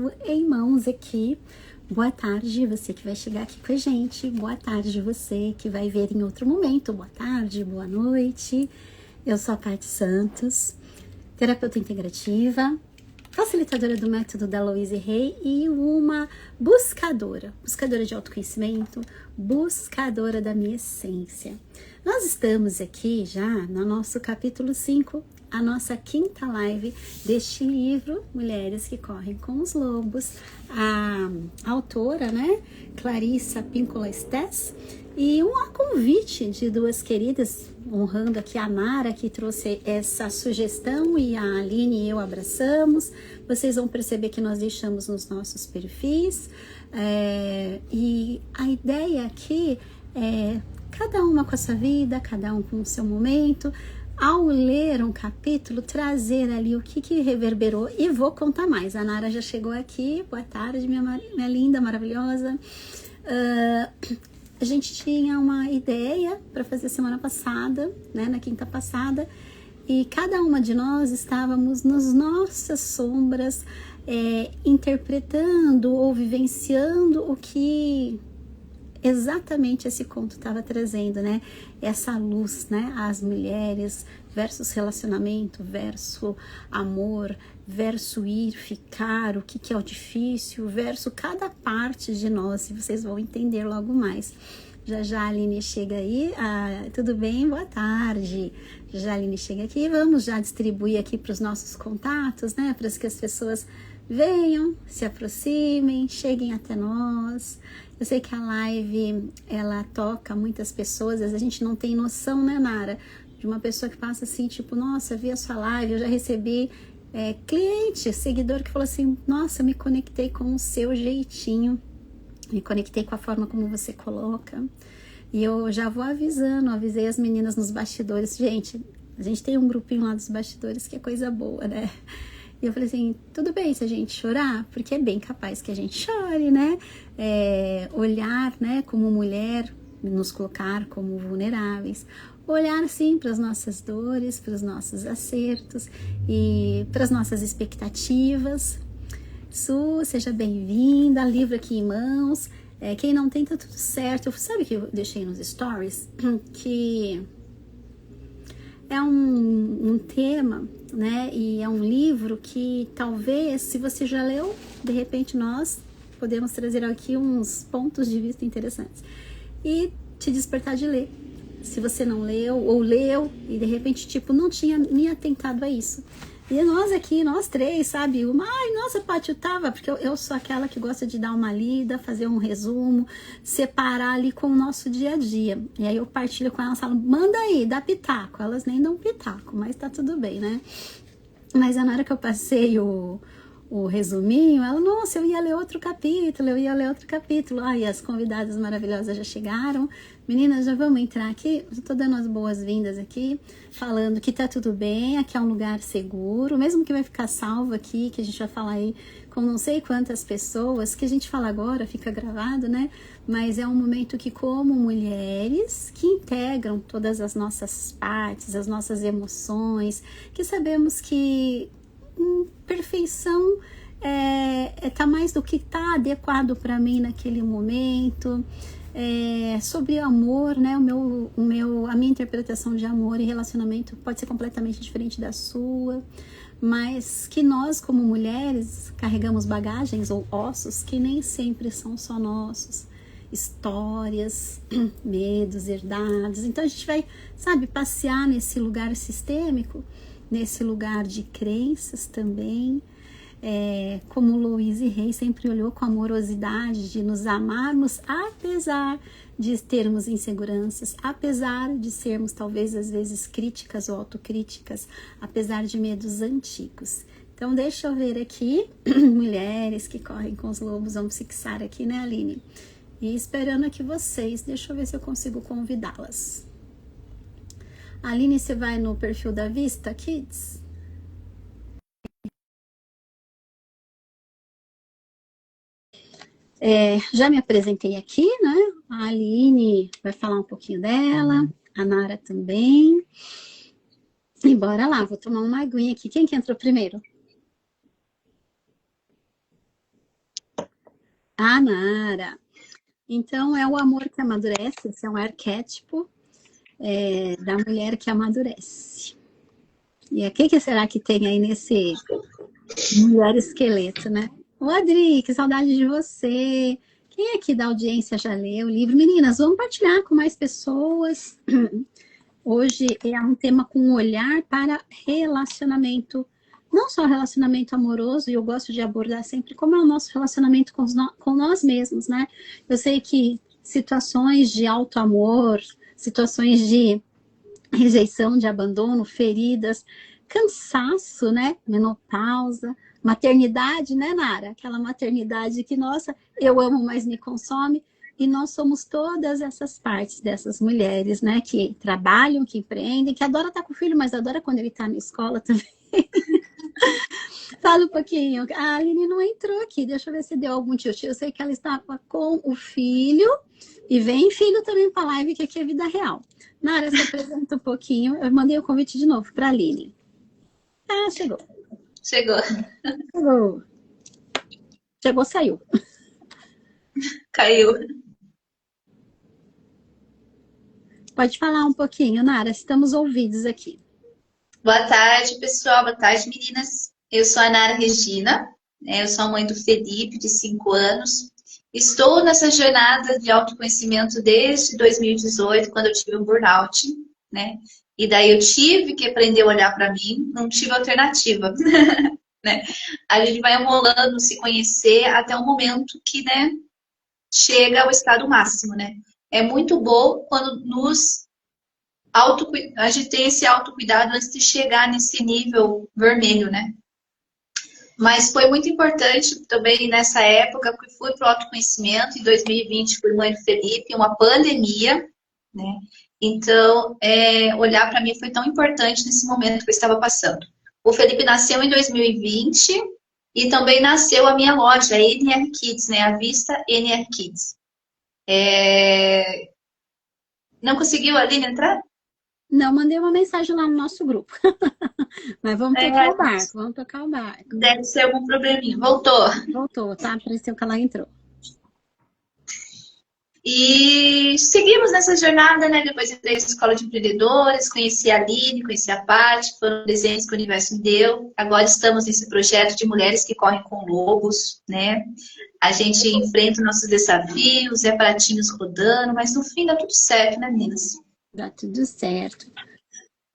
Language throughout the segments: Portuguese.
novo em mãos aqui. Boa tarde, você que vai chegar aqui com a gente. Boa tarde, você que vai ver em outro momento. Boa tarde, boa noite. Eu sou a Paty Santos, terapeuta integrativa, facilitadora do método da Louise Hay e uma buscadora de autoconhecimento, buscadora da minha essência. Nós estamos aqui já no nosso capítulo 5, a nossa quinta live deste livro, Mulheres que Correm com os Lobos. A autora, né, Clarissa Pinkola Estés, e um convite de duas queridas, honrando aqui a Nara, que trouxe essa sugestão, e a Aline e eu abraçamos. Vocês vão perceber que nós deixamos nos nossos perfis, e a ideia aqui é cada uma com a sua vida, cada um com o seu momento. Ao ler um capítulo, trazer ali o que reverberou, e vou contar mais. A Nara já chegou aqui. Boa tarde, minha linda, maravilhosa. A gente tinha uma ideia para fazer semana passada, né, na quinta passada, e cada uma de nós estávamos nas nossas sombras, interpretando ou vivenciando o que exatamente esse conto estava trazendo, né? Essa luz, né? As mulheres versus relacionamento, versus amor, versus ir, ficar, o que é o difícil, versus cada parte de nós, e vocês vão entender logo mais. Já a Aline chega aí. Tudo bem? Boa tarde. Já a Aline chega aqui. Vamos já distribuir aqui para os nossos contatos, né? Para que as pessoas venham, se aproximem, cheguem até nós. Eu sei que a live, ela toca muitas pessoas, às vezes a gente não tem noção, né, Nara? De uma pessoa que passa assim, tipo, nossa, vi a sua live, eu já recebi cliente, seguidor que falou assim, nossa, me conectei com o seu jeitinho, me conectei com a forma como você coloca. E eu já vou avisando, avisei as meninas nos bastidores, gente, a gente tem um grupinho lá dos bastidores que é coisa boa, né? E eu falei assim, tudo bem se a gente chorar, porque é bem capaz que a gente chore, né? Olhar, né, como mulher, nos colocar como vulneráveis, olhar sim para as nossas dores, para os nossos acertos e para as nossas expectativas. Su, seja bem-vinda, livro aqui em mãos. Quem não tem, tá tudo certo. Sabe que eu deixei nos stories? Que é um tema, né? E é um livro que talvez, se você já leu, de repente nós podemos trazer aqui uns pontos de vista interessantes e te despertar de ler. Se você não leu ou leu e de repente, tipo, não tinha nem atentado a isso. E nós aqui, nós três, sabe? Ai, nossa, Paty, eu tava... Porque eu sou aquela que gosta de dar uma lida, fazer um resumo, separar ali com o nosso dia a dia. E aí eu partilho com elas, falo, manda aí, dá pitaco. Elas nem dão pitaco, mas tá tudo bem, né? Mas na hora que eu passei o resuminho, ela, nossa, eu ia ler outro capítulo. Ai, as convidadas maravilhosas já chegaram. Meninas, já vamos entrar aqui. Eu tô dando as boas-vindas aqui, falando que tá tudo bem, aqui é um lugar seguro, mesmo que vai ficar salvo aqui, que a gente vai falar aí com não sei quantas pessoas, que a gente fala agora, fica gravado, né? Mas é um momento que, como mulheres que integram todas as nossas partes, as nossas emoções, que sabemos que perfeição tá mais do que tá adequado para mim naquele momento. Sobre amor, né? A minha interpretação de amor e relacionamento pode ser completamente diferente da sua, mas que nós, como mulheres, carregamos bagagens ou ossos que nem sempre são só nossos, histórias, medos herdados. Então a gente vai, sabe, passear nesse lugar sistêmico, nesse lugar de crenças também. Como Louise Hay sempre olhou com amorosidade, de nos amarmos apesar de termos inseguranças, apesar de sermos talvez às vezes críticas ou autocríticas, apesar de medos antigos. Então deixa eu ver aqui, mulheres que correm com os lobos, vamos fixar aqui, né, Aline? E esperando aqui vocês, deixa eu ver se eu consigo convidá-las. Aline, você vai no perfil da Vista Kids? Já me apresentei aqui, né? A Aline vai falar um pouquinho dela, a Nara também. E bora lá, vou tomar uma aguinha aqui. Quem que entrou primeiro? A Nara. Então, é o amor que amadurece, esse é um arquétipo da mulher que amadurece. E o que será que tem aí nesse mulher esqueleto, né? Ô, Adri, que saudade de você. Quem aqui da audiência já leu o livro? Meninas, vamos partilhar com mais pessoas. Hoje é um tema com um olhar para relacionamento, não só relacionamento amoroso, e eu gosto de abordar sempre como é o nosso relacionamento com nós mesmos, né? Eu sei que situações de alto amor, situações de rejeição, de abandono, feridas, cansaço, né? Menopausa, maternidade, né, Nara? Aquela maternidade que, nossa, eu amo, mas me consome. E nós somos todas essas partes dessas mulheres, né? Que trabalham, que empreendem, que adora estar com o filho, mas adora quando ele está na escola também. Fala um pouquinho. A Aline não entrou aqui. Deixa eu ver se deu algum tio. Eu sei que ela estava com o filho. E vem filho também para a live, que aqui é vida real. Nara, se apresenta um pouquinho. Eu mandei o convite de novo para a Aline. Ah, chegou. Chegou, saiu. Caiu. Pode falar um pouquinho, Nara. Estamos ouvidos aqui. Boa tarde, pessoal. Boa tarde, meninas. Eu sou a Nara Regina. Eu sou a mãe do Felipe, de 5 anos. Estou nessa jornada de autoconhecimento desde 2018, quando eu tive um burnout, né? E daí eu tive que aprender a olhar para mim, não tive alternativa, né? A gente vai rolando, se conhecer até o momento que, né, chega ao estado máximo, né? É muito bom quando a gente tem esse autocuidado antes de chegar nesse nível vermelho, né? Mas foi muito importante também nessa época que fui para o autoconhecimento. Em 2020 fui mãe do Felipe, uma pandemia, né? Então, olhar para mim foi tão importante nesse momento que eu estava passando. O Felipe nasceu em 2020 e também nasceu a minha loja, a NR Kids, né? A Vista NR Kids. Não conseguiu, Aline, entrar? Não, mandei uma mensagem lá no nosso grupo. Mas vamos tocar o barco, Deve ser algum probleminha. Voltou. Voltou, tá? Pareceu que ela entrou. E seguimos nessa jornada, né? Depois entrei na escola de empreendedores, conheci a Aline, conheci a Paty, foram desenhos que o universo me deu. Agora estamos nesse projeto de mulheres que correm com lobos, né? A gente enfrenta nossos desafios, pratinhos rodando, mas no fim dá tudo certo, né, meninas? Dá tudo certo.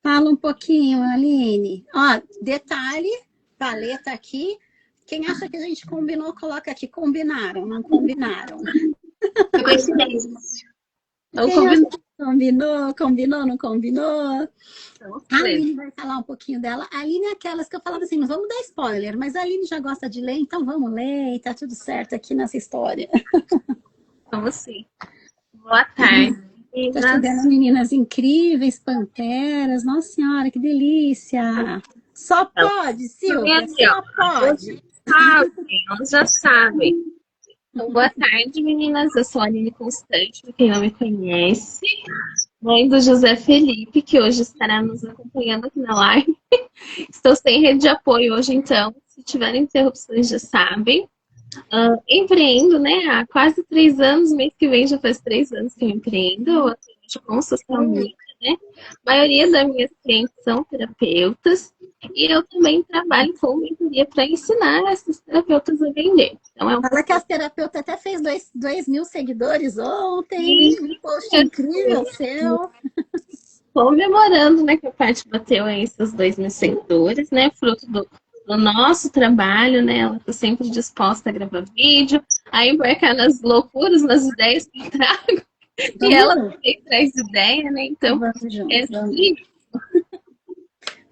Fala um pouquinho, Aline. Ó, detalhe, paleta aqui. Quem acha que a gente combinou, coloca aqui. Combinaram, não combinaram? Foi coincidência. Combinou, não combinou? A Aline vai falar um pouquinho dela. A Aline é aquelas que eu falava assim, não vamos dar spoiler, mas a Aline já gosta de ler, então vamos ler, e tá tudo certo aqui nessa história. Vamos sim. Boa tarde. Estou estudando meninas incríveis, panteras. Nossa senhora, que delícia! Só pode, Silvia, só pode. Elas já sabem. Então, boa tarde, meninas. Eu sou a Aline Constante, para quem não me conhece. Mãe do José Felipe, que hoje estará nos acompanhando aqui na live. Estou sem rede de apoio hoje, então. Se tiverem interrupções, já sabem. Empreendo, né? Há quase 3 anos. Mês que vem já faz 3 anos que eu empreendo. Eu atendo com social media, né? A maioria das minhas clientes são terapeutas. E eu também trabalho com mentoria para ensinar esses terapeutas a vender. Então, Fala que as terapeutas até fez 2.000 seguidores ontem. Um post incrível seu. Comemorando, né, que a Paty bateu aí esses 2.000 seguidores, né? Fruto do nosso trabalho, né? Ela está sempre disposta a gravar vídeo, a embarcar nas loucuras, nas ideias que eu trago. E ela também traz ideia, né? Então,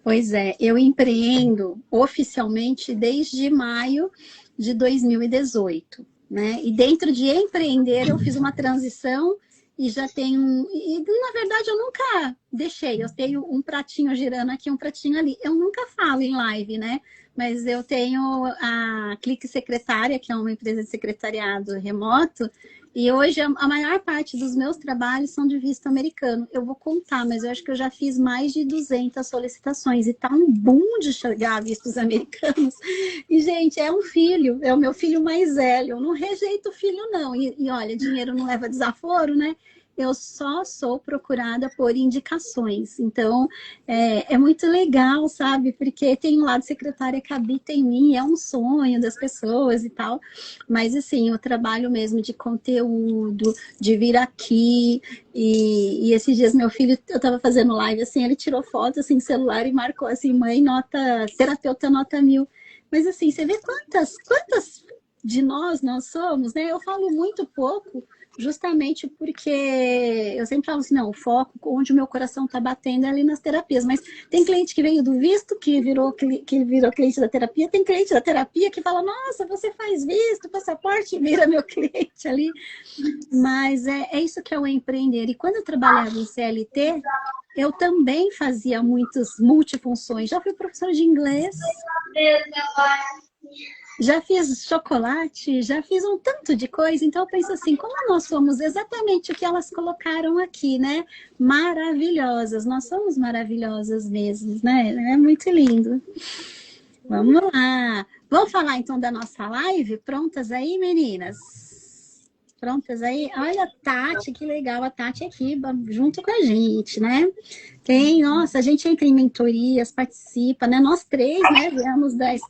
Pois é, eu empreendo oficialmente desde maio de 2018, né? E dentro de empreender eu fiz uma transição e já tenho... E na verdade eu nunca deixei. Eu tenho um pratinho girando aqui, um pratinho ali. Eu nunca falo em live, né? Mas eu tenho a Clique Secretária, que é uma empresa de secretariado remoto, e hoje a maior parte dos meus trabalhos são de visto americano. Eu vou contar, mas eu acho que eu já fiz mais de 200 solicitações, e tá um boom de chegar vistos americanos. E, gente, é um filho, é o meu filho mais velho. Eu não rejeito o filho, não. E olha, dinheiro não leva desaforo, né? Eu só sou procurada por indicações. Então, é muito legal, sabe? Porque tem um lado secretária que habita em mim, é um sonho das pessoas e tal. Mas, assim, o trabalho mesmo de conteúdo, de vir aqui. E esses dias, meu filho, eu tava fazendo live, assim, ele tirou foto, assim, celular e marcou, assim, mãe, terapeuta nota 1000. Mas, assim, você vê quantas de nós somos, né? Eu falo muito pouco, justamente porque eu sempre falo assim, não, o foco, onde o meu coração está batendo é ali nas terapias. Mas tem cliente que veio do visto, que virou cliente da terapia, tem cliente da terapia que fala, nossa, você faz visto, passaporte, vira meu cliente ali. Mas é isso que é o empreender. E quando eu trabalhava em CLT, eu também fazia muitas multifunções. Já fui professora de inglês, já fiz chocolate, já fiz um tanto de coisa. Então eu penso assim, como nós somos exatamente o que elas colocaram aqui, né? Maravilhosas, nós somos maravilhosas mesmo, né? É muito lindo. Vamos lá. Vamos falar então da nossa live? Prontas aí, meninas? Prontas aí? Olha a Tati, que legal, a Tati aqui junto com a gente, né? Nossa, a gente entra em mentorias, participa, né? Nós três, né,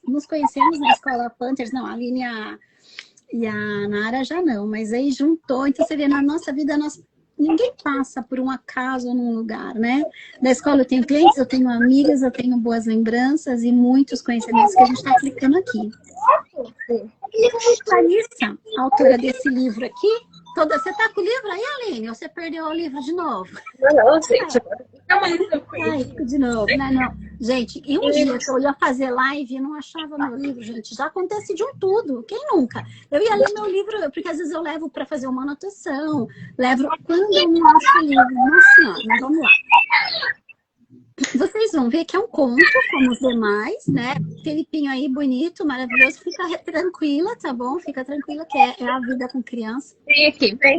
nos conhecemos na escola Panthers, não, a Aline e a Nara já não, mas aí juntou, então você vê, na nossa vida, ninguém passa por um acaso num lugar, né? Na escola eu tenho clientes, eu tenho amigas, eu tenho boas lembranças e muitos conhecimentos que a gente está aplicando aqui. Larissa, autora desse livro aqui, você tá com o livro aí, Aline? Ou você perdeu o livro de novo? Não, gente. Ai, de novo, não. Gente, e um dia que eu ia fazer live e não achava meu livro, gente, já acontece de um tudo. Quem nunca? Eu ia ler meu livro, porque às vezes eu levo para fazer uma anotação, quando eu não acho o livro. Nossa senhora, mas vamos lá. Vocês vão ver que é um conto, como os demais, né? Felipinho aí, bonito, maravilhoso. Fica tranquila, tá bom? Fica tranquila, que é a vida com criança.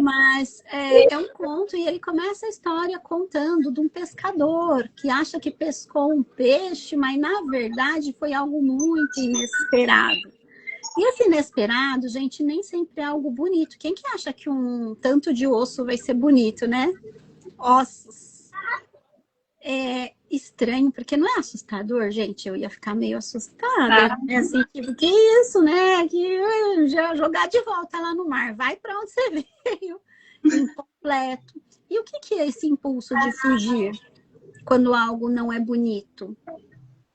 Mas é um conto e ele começa a história contando de um pescador que acha que pescou um peixe, mas na verdade foi algo muito inesperado. E esse inesperado, gente, nem sempre é algo bonito. Quem que acha que um tanto de osso vai ser bonito, né? Ossos. É estranho, porque não é assustador, gente. Eu ia ficar meio assustada. Assim, tipo, que isso, né? Que jogar de volta lá no mar. Vai para onde você veio. Incompleto. E o que é esse impulso de fugir quando algo não é bonito?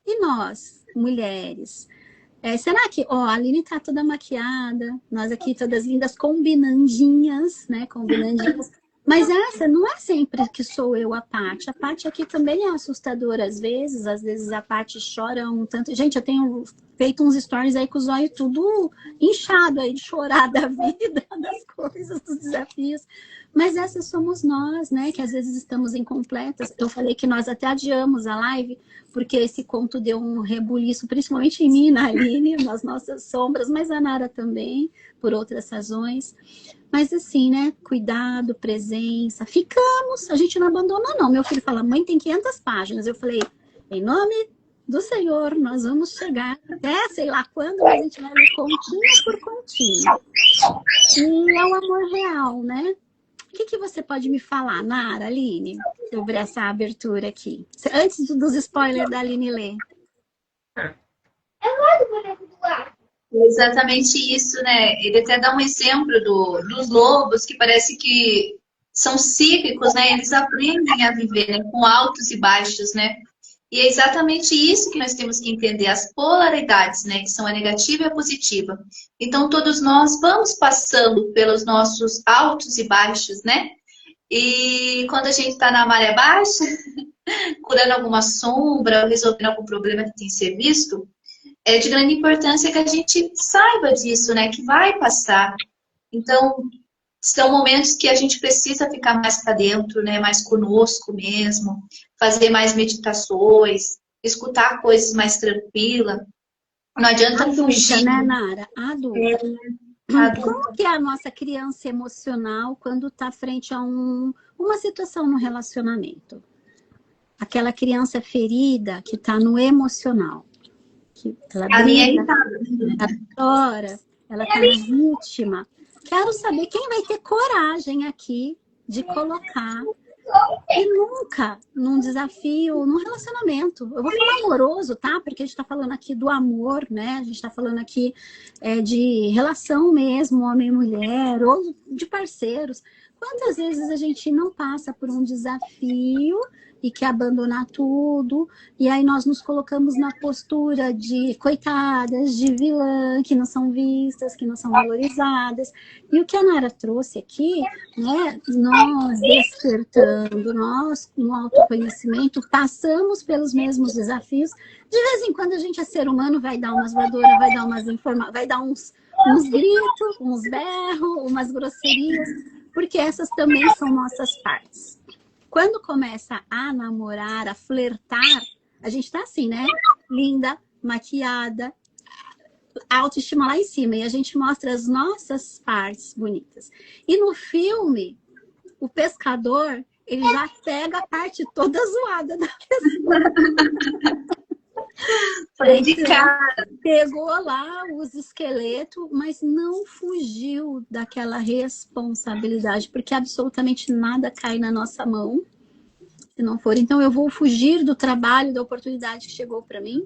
E nós, mulheres? Será que, a Aline tá toda maquiada, nós aqui todas lindas, combinandinhas, né? Combinandinhas. Mas essa não é sempre que sou eu a Paty. A Paty aqui também é assustadora às vezes a Paty chora um tanto. Gente, eu tenho feito uns stories aí com os olhos tudo inchado aí de chorar da vida, das coisas, dos desafios. Mas essas somos nós, né? Que às vezes estamos incompletas. Eu falei que nós até adiamos a live, porque esse conto deu um rebuliço, principalmente em mim, na Aline, nas nossas sombras, mas a Nara também, por outras razões. Mas assim, né? Cuidado, presença. Ficamos, a gente não abandonou, não. Meu filho fala, mãe, tem 500 páginas. Eu falei, em nome do Senhor, nós vamos chegar até sei lá quando, mas a gente vai ler continho por continho. E é o amor real, né? O que você pode me falar, Nara, Aline, sobre essa abertura aqui? Antes dos spoilers da Aline ler. Exatamente isso, né? Ele até dá um exemplo dos lobos, que parece que são cíclicos, né? Eles aprendem a viver, né? Com altos e baixos, né? E é exatamente isso que nós temos que entender, as polaridades, né? Que são a negativa e a positiva. Então, todos nós vamos passando pelos nossos altos e baixos, né? E quando a gente está na maré baixa, curando alguma sombra, resolvendo algum problema que tem que ser visto, é de grande importância que a gente saiba disso, né? Que vai passar. Então, São momentos que a gente precisa ficar mais para dentro, né? Mais conosco mesmo, fazer mais meditações, escutar coisas mais tranquilas. Não adianta Adulta, fugir. né, Nara? Adulta. Como que é a nossa criança emocional quando está frente a uma situação no relacionamento? Aquela criança ferida que está no emocional. Que ela A minha briga, irritada. ela chora, ela está vítima. Quero saber quem vai ter coragem aqui de colocar e nunca num desafio, num relacionamento. Eu vou falar amoroso, tá? Porque a gente está falando aqui do amor, né? A gente está falando aqui de relação mesmo, homem e mulher, ou de parceiros. Quantas vezes a gente não passa por um desafio e quer abandonar tudo, e aí nós nos colocamos na postura de coitadas, de vilã, que não são vistas, que não são valorizadas. E o que a Nara trouxe aqui, né, nós despertando, nós no autoconhecimento, passamos pelos mesmos desafios. De vez em quando a gente é ser humano, vai dar umas voadoras, vai dar umas vai dar uns gritos, uns berros, umas grosserias, porque essas também são nossas partes. Quando começa a namorar, a flertar, a gente tá assim, né? Linda, maquiada, autoestima lá em cima. E a gente mostra as nossas partes bonitas. E no filme, o pescador, ele já pega a parte toda zoada da pessoa. Pegou lá os esqueletos, mas não fugiu daquela responsabilidade, porque absolutamente nada cai na nossa mão, se não for. Então eu vou fugir do trabalho, da oportunidade que chegou para mim,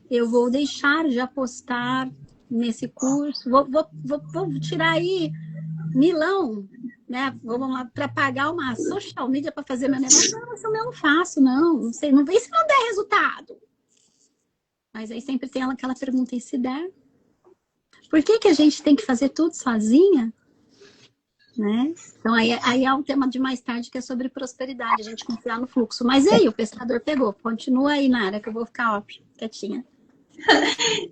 eu vou deixar de apostar nesse curso, vou tirar aí milão, né? Vamos lá, para pagar uma social media para fazer meu negócio. Não, isso eu não faço, não sei, não vem se não der resultado. Mas aí sempre tem aquela pergunta, e se der? Por que a gente tem que fazer tudo sozinha? Né? Então aí é um tema de mais tarde que é sobre prosperidade, a gente confiar no fluxo. Mas e aí, o pescador pegou. Continua aí, Nara, que eu vou ficar quietinha.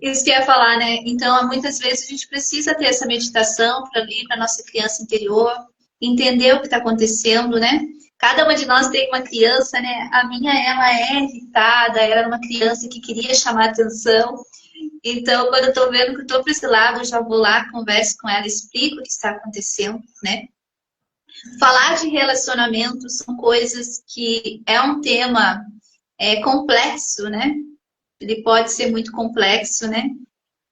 Isso que eu ia falar, né? Então, muitas vezes a gente precisa ter essa meditação para ir para nossa criança interior, entender o que está acontecendo, né? Cada uma de nós tem uma criança, né? A minha, ela é irritada, ela era uma criança que queria chamar atenção. Então, quando eu tô vendo que eu tô para esse lado, eu já vou lá, converso com ela, explico o que está acontecendo, né? Falar de relacionamento são coisas que é um tema complexo, né? Ele pode ser muito complexo, né?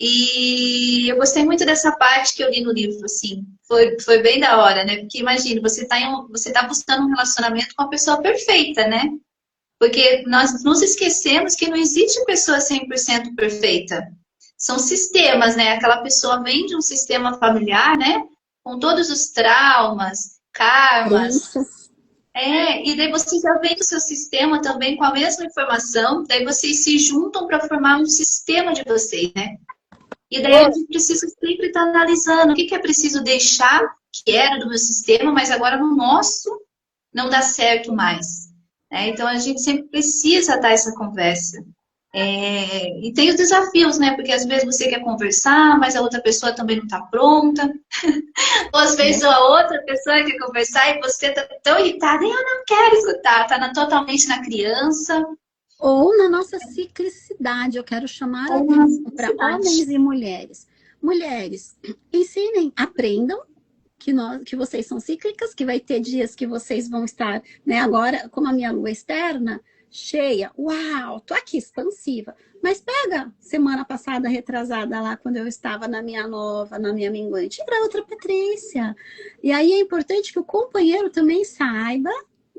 E eu gostei muito dessa parte que eu li no livro, assim. Foi bem da hora, né? Porque imagina, você tá buscando um relacionamento com a pessoa perfeita, né? Porque nós nos esquecemos que não existe pessoa 100% perfeita. São sistemas, né? Aquela pessoa vem de um sistema familiar, né? Com todos os traumas, karmas. E daí você já vem do seu sistema também com a mesma informação, daí vocês se juntam para formar um sistema de vocês, né? E daí a gente precisa sempre estar analisando o que é preciso deixar, que era do meu sistema, mas agora no nosso não dá certo mais. Então a gente sempre precisa dar essa conversa. E tem os desafios, né? Porque às vezes você quer conversar, mas a outra pessoa também não está pronta. Ou às vezes a outra pessoa quer conversar e você está tão irritada e eu não quero escutar, está totalmente na criança. Ou na nossa ciclicidade, eu quero chamar a atenção para homens e mulheres. Mulheres, ensinem, aprendam que vocês são cíclicas, que vai ter dias que vocês vão estar, né? Agora, como a minha lua externa, cheia, uau, tô aqui expansiva. Mas pega semana passada, retrasada lá, quando eu estava na minha nova, na minha minguante, e para outra Patrícia. E aí é importante que o companheiro também saiba,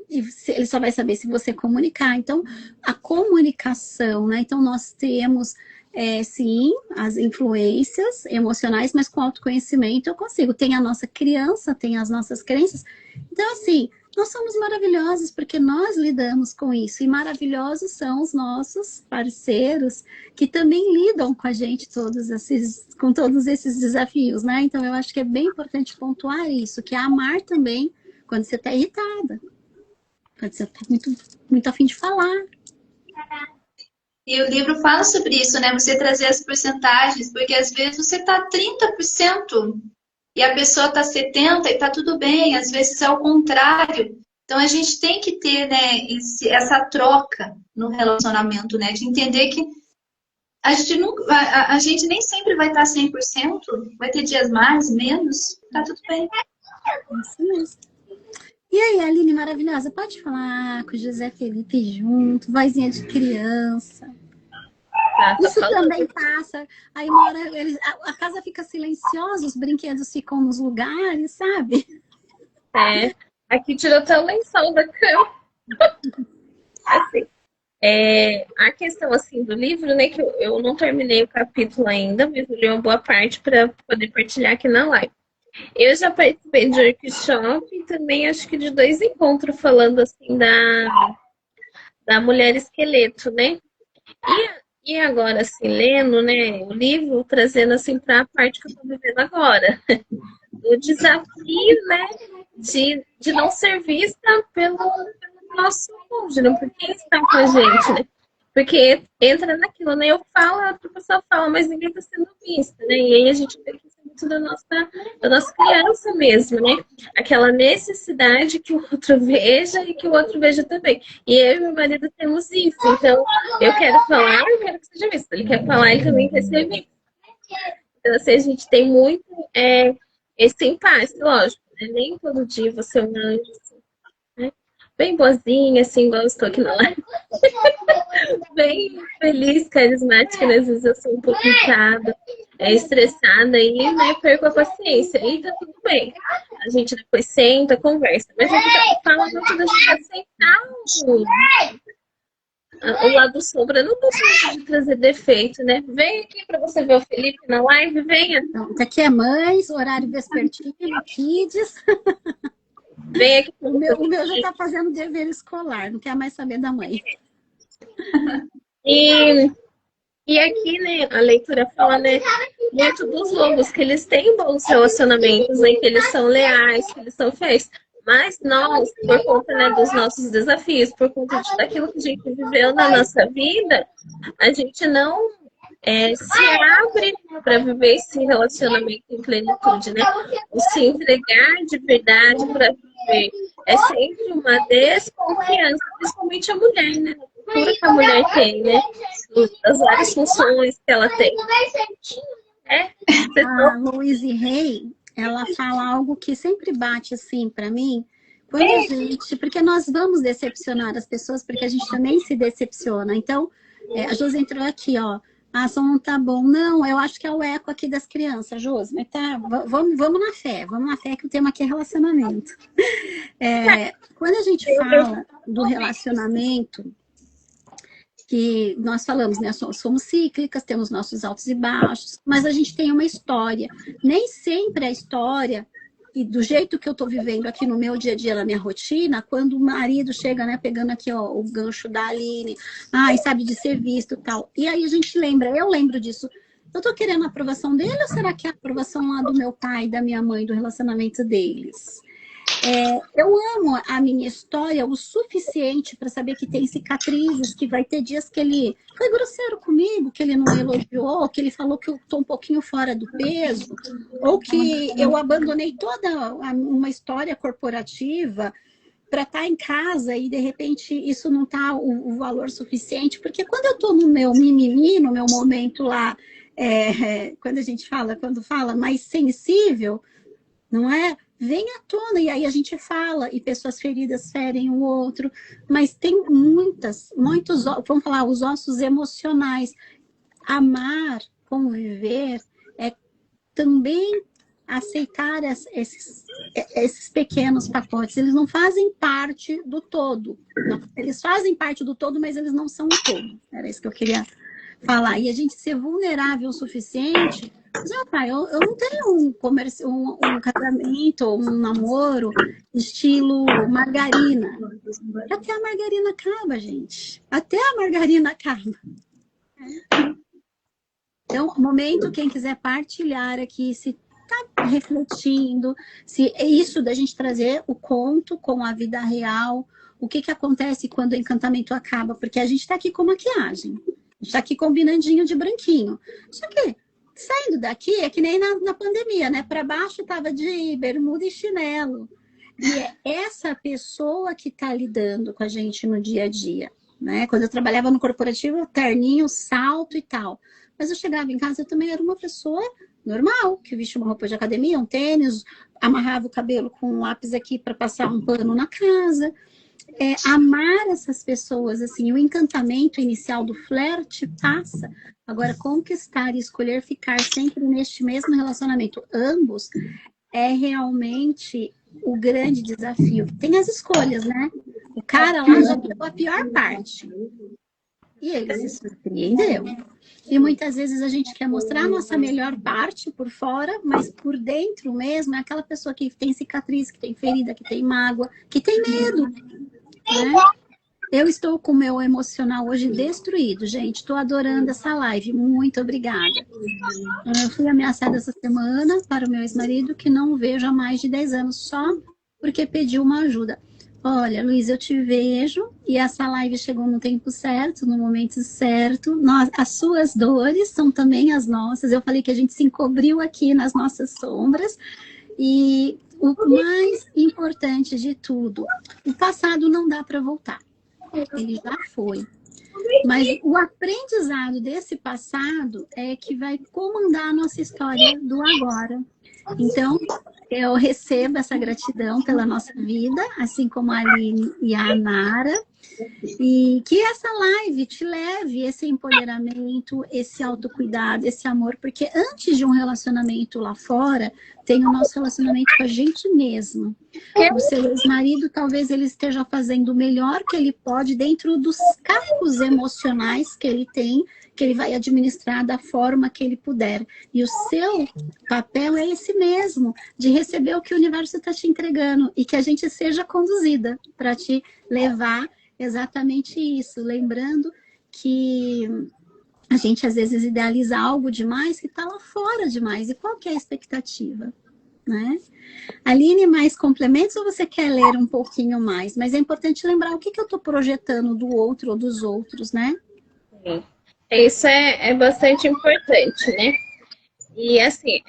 e ele só vai saber se você comunicar. Então, a comunicação, né? Então, nós temos, sim, as influências emocionais, mas com autoconhecimento eu consigo. Tem a nossa criança, tem as nossas crenças. Então, assim, nós somos maravilhosos porque nós lidamos com isso. E maravilhosos são os nossos parceiros que também lidam com a gente com todos esses desafios, né? Então, eu acho que é bem importante pontuar isso, que é amar também quando você está irritada. Quando você está muito a fim de falar. E o livro fala sobre isso, né? Você trazer as porcentagens, porque às vezes você está 30% e a pessoa tá 70 e tá tudo bem, às vezes é o contrário. Então a gente tem que ter, né, essa troca no relacionamento, né, de entender que a gente, nunca, a gente nem sempre vai estar 100%, vai ter dias mais, menos, tá tudo bem. Isso mesmo. E aí, Aline maravilhosa, pode falar com o José Felipe junto, vozinha de criança. Isso também passa. Aí uma hora a casa fica silenciosa, os brinquedos ficam nos lugares, sabe? Aqui tirou até o lençol da cama. Assim, a questão assim do livro, né, que eu não terminei o capítulo ainda, mas eu li uma boa parte para poder partilhar aqui na live. Eu já participei de workshop e também acho que de 2 encontros falando assim da mulher esqueleto, né? E agora, assim, lendo, né, o livro, trazendo assim para a parte que eu estou vivendo agora. O desafio, né, de não ser vista pelo nosso cônjuge, né, por quem está com a gente, né? Porque entra naquilo, né? Eu falo, a outra pessoa fala, mas ninguém está sendo vista, né? E aí a gente vê que isso é muito da nossa criança mesmo, né? Aquela necessidade que o outro veja e que o outro veja também. E eu e meu marido temos isso. Então, eu quero falar, eu quero que seja visto. Ele quer falar, ele também quer ser visto. Então, assim, a gente tem muito esse impasse, lógico. Né? Nem todo dia você é um anjo, né? Bem boazinha, assim, igual eu estou aqui na live. Bem feliz, carismática, né? Às vezes eu sou um pouco irritada, estressada e, né, perco a paciência. E tá tudo bem. A gente depois senta, conversa. Mas a gente fala muito da gente aceitar o lado sombra. Eu não gosto de trazer defeito, né? Vem aqui para você ver o Felipe na live, venha. Então, aqui é mães, horário vespertino, kids. Vem aqui. O meu já tá fazendo dever escolar, não quer mais saber da mãe. E aqui, né, a leitura fala, né, muito dos lobos, que eles têm bons relacionamentos, né, que eles são leais, que eles são fiéis. Mas nós, por conta, né, dos nossos desafios, por conta daquilo que a gente viveu na nossa vida, a gente não se abre para viver esse relacionamento em plenitude, né? O se entregar de verdade para viver é sempre uma desconfiança, principalmente a mulher, né? A cultura que a mulher tem, né? Das várias funções que ela tem. A Louise Hay, ela fala algo que sempre bate assim para mim, quando a gente, porque nós vamos decepcionar as pessoas, porque a gente também se decepciona. Então, a Josi entrou aqui, ó. Ah, som não tá bom. Não, eu acho que é o eco aqui das crianças, Josi. Mas tá, vamos na fé, que o tema aqui é relacionamento. Quando a gente fala do relacionamento, que nós falamos, né? Somos cíclicas, temos nossos altos e baixos, mas a gente tem uma história. Nem sempre a história, e do jeito que eu estou vivendo aqui no meu dia a dia, na minha rotina, quando o marido chega, né, pegando aqui, ó, o gancho da Aline, sabe, de ser visto e tal. E aí a gente lembra, eu lembro disso. Eu tô querendo a aprovação dele ou será que é a aprovação lá do meu pai, da minha mãe, do relacionamento deles? Eu amo a minha história o suficiente para saber que tem cicatrizes, que vai ter dias que ele foi grosseiro comigo, que ele não elogiou, que ele falou que eu estou um pouquinho fora do peso, ou que eu abandonei toda uma história corporativa para estar em casa e de repente isso não está o valor suficiente, porque quando eu estou no meu mimimi, no meu momento lá, quando fala mais sensível, não é? Vem à tona, e aí a gente fala, e pessoas feridas ferem o outro, mas tem muitos, vamos falar, os ossos emocionais. Amar, conviver, é também aceitar esses pequenos pacotes. Eles não fazem parte do todo. Não, eles fazem parte do todo, mas eles não são o todo. Era isso que eu queria falar. E a gente ser vulnerável o suficiente. Pai, eu não tenho um casamento, um namoro estilo margarina. Até a margarina acaba, gente. Até a margarina acaba. Então, momento, quem quiser partilhar aqui, se está refletindo, se é isso da gente trazer o conto com a vida real, o que acontece quando o encantamento acaba, porque a gente está aqui com maquiagem, a gente está aqui combinandinho de branquinho. Só que Saindo daqui, é que nem na pandemia, né? Para baixo estava de bermuda e chinelo. E é essa pessoa que está lidando com a gente no dia a dia, né? Quando eu trabalhava no corporativo, terninho, salto e tal. Mas eu chegava em casa, eu também era uma pessoa normal, que vestia uma roupa de academia, um tênis, amarrava o cabelo com um lápis aqui para passar um pano na casa. Amar essas pessoas, assim, o encantamento inicial do flerte passa. Agora, conquistar e escolher ficar sempre neste mesmo relacionamento, ambos, é realmente o grande desafio. Tem as escolhas, né? O cara lá já pegou a pior parte. E ele se surpreendeu. E muitas vezes a gente quer mostrar a nossa melhor parte por fora, mas por dentro mesmo é aquela pessoa que tem cicatriz, que tem ferida, que tem mágoa, que tem medo, né? Eu estou com o meu emocional hoje destruído, gente. Estou adorando essa live. Muito obrigada. Eu fui ameaçada essa semana para o meu ex-marido, que não vejo há mais de 10 anos, só porque pediu uma ajuda. Olha, Luiz, eu te vejo e essa live chegou no tempo certo, no momento certo. As suas dores são também as nossas. Eu falei que a gente se encobriu aqui nas nossas sombras. E o mais importante de tudo, o passado não dá para voltar. Ele já foi. Mas o aprendizado desse passado é que vai comandar a nossa história do agora. Então, eu recebo essa gratidão pela nossa vida, assim como a Aline e a Nara, e que essa live te leve esse empoderamento, esse autocuidado, esse amor, porque antes de um relacionamento lá fora, tem o nosso relacionamento com a gente mesmo. O seu ex-marido, talvez ele esteja fazendo o melhor que ele pode dentro dos cargos emocionais que ele tem, que ele vai administrar da forma que ele puder. E o seu papel é esse mesmo, de receber o que o universo está te entregando e que a gente seja conduzida para te levar exatamente isso. Lembrando que a gente às vezes idealiza algo demais que está lá fora demais. E qual que é a expectativa? Né? Aline, mais complementos ou você quer ler um pouquinho mais? Mas é importante lembrar o que eu estou projetando do outro ou dos outros, né? Sim. Isso é bastante importante, né? E assim,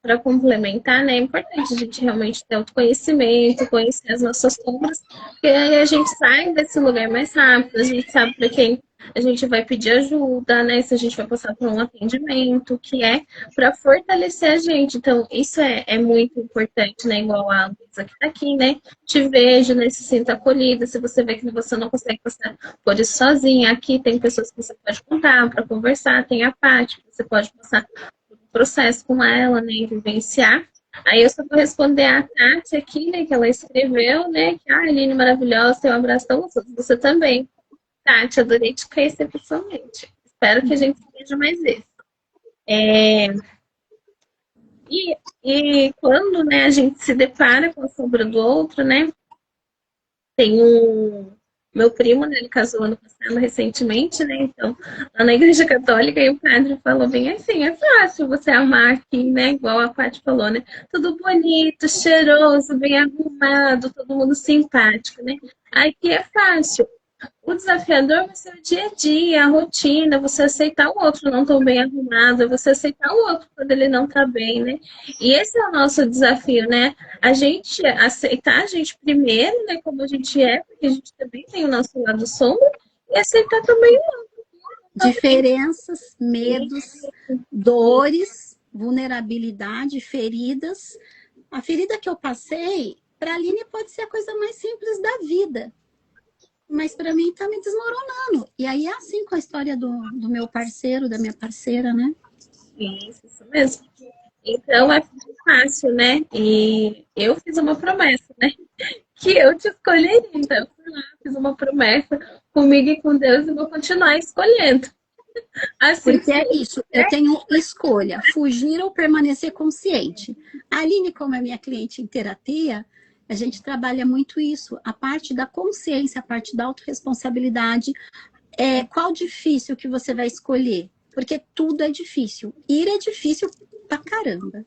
para complementar, né, é importante a gente realmente ter autoconhecimento, conhecer as nossas sombras, porque aí a gente sai desse lugar mais rápido, a gente sabe para quem a gente vai pedir ajuda, né? Se a gente vai passar por um atendimento, que é para fortalecer a gente. Então, isso é muito importante, né? Igual a Luísa que está aqui, né? Te vejo, né? Se sinta acolhida. Se você vê que você não consegue passar por isso sozinha, aqui tem pessoas que você pode contar para conversar, tem a Paty, que você pode passar por um processo com ela, né? E vivenciar. Aí eu só vou responder a Tati aqui, né? Que ela escreveu, né? Que a Aline maravilhosa, tem um abraço tão gostoso. Você também. Tati, adorei te conhecer pessoalmente. Espero que a gente se veja mais vezes. E quando, né, a gente se depara com a sombra do outro, né? Tem meu primo, né, ele casou ano passado recentemente, né? Então, lá na Igreja Católica, e o padre falou bem assim, é fácil você amar aqui, né? Igual a Paty falou, né? Tudo bonito, cheiroso, bem arrumado, todo mundo simpático, né? Aqui é fácil. O desafiador vai ser o dia a dia, a rotina, você aceitar o outro não tão bem arrumado, você aceitar o outro quando ele não tá bem, né? E esse é o nosso desafio, né? A gente aceitar a gente primeiro, né? Como a gente é, porque a gente também tem o nosso lado sombra, e aceitar também o outro. Diferenças, medos, dores, vulnerabilidade, feridas. A ferida que eu passei, para a Aline pode ser a coisa mais simples da vida. Mas para mim tá me desmoronando. E aí é assim com a história do meu parceiro, da minha parceira, né? Isso mesmo. Então é fácil, né? E eu fiz uma promessa, né? Que eu te escolheria. Então eu fui lá, fiz uma promessa comigo e com Deus e vou continuar escolhendo. Assim, porque é isso, eu tenho escolha, fugir ou permanecer consciente. A Aline, como é minha cliente em terapia, a gente trabalha muito isso, a parte da consciência, a parte da autorresponsabilidade. Qual difícil que você vai escolher? Porque tudo é difícil. Ir é difícil pra caramba.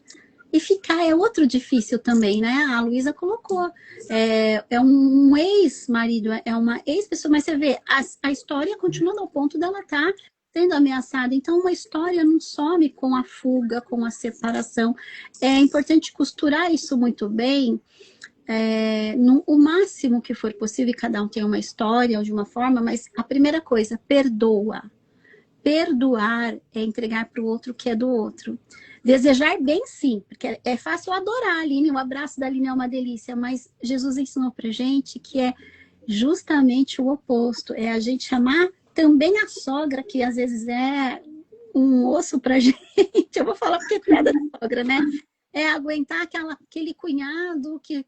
E ficar é outro difícil também, né? A Luísa colocou. É um ex-marido, é uma ex-pessoa, mas você vê, a história continua no ponto dela estar sendo ameaçada. Então, uma história não some com a fuga, com a separação. É importante costurar isso muito bem, o máximo que for possível, e cada um tem uma história ou de uma forma, mas a primeira coisa, perdoa. Perdoar é entregar para o outro o que é do outro. Desejar bem, sim, porque é fácil adorar a Aline, o abraço da Aline é uma delícia, mas Jesus ensinou para gente que é justamente o oposto, é a gente chamar também a sogra, que às vezes é um osso pra gente, eu vou falar porque é da sogra, né? É aguentar aquele cunhado que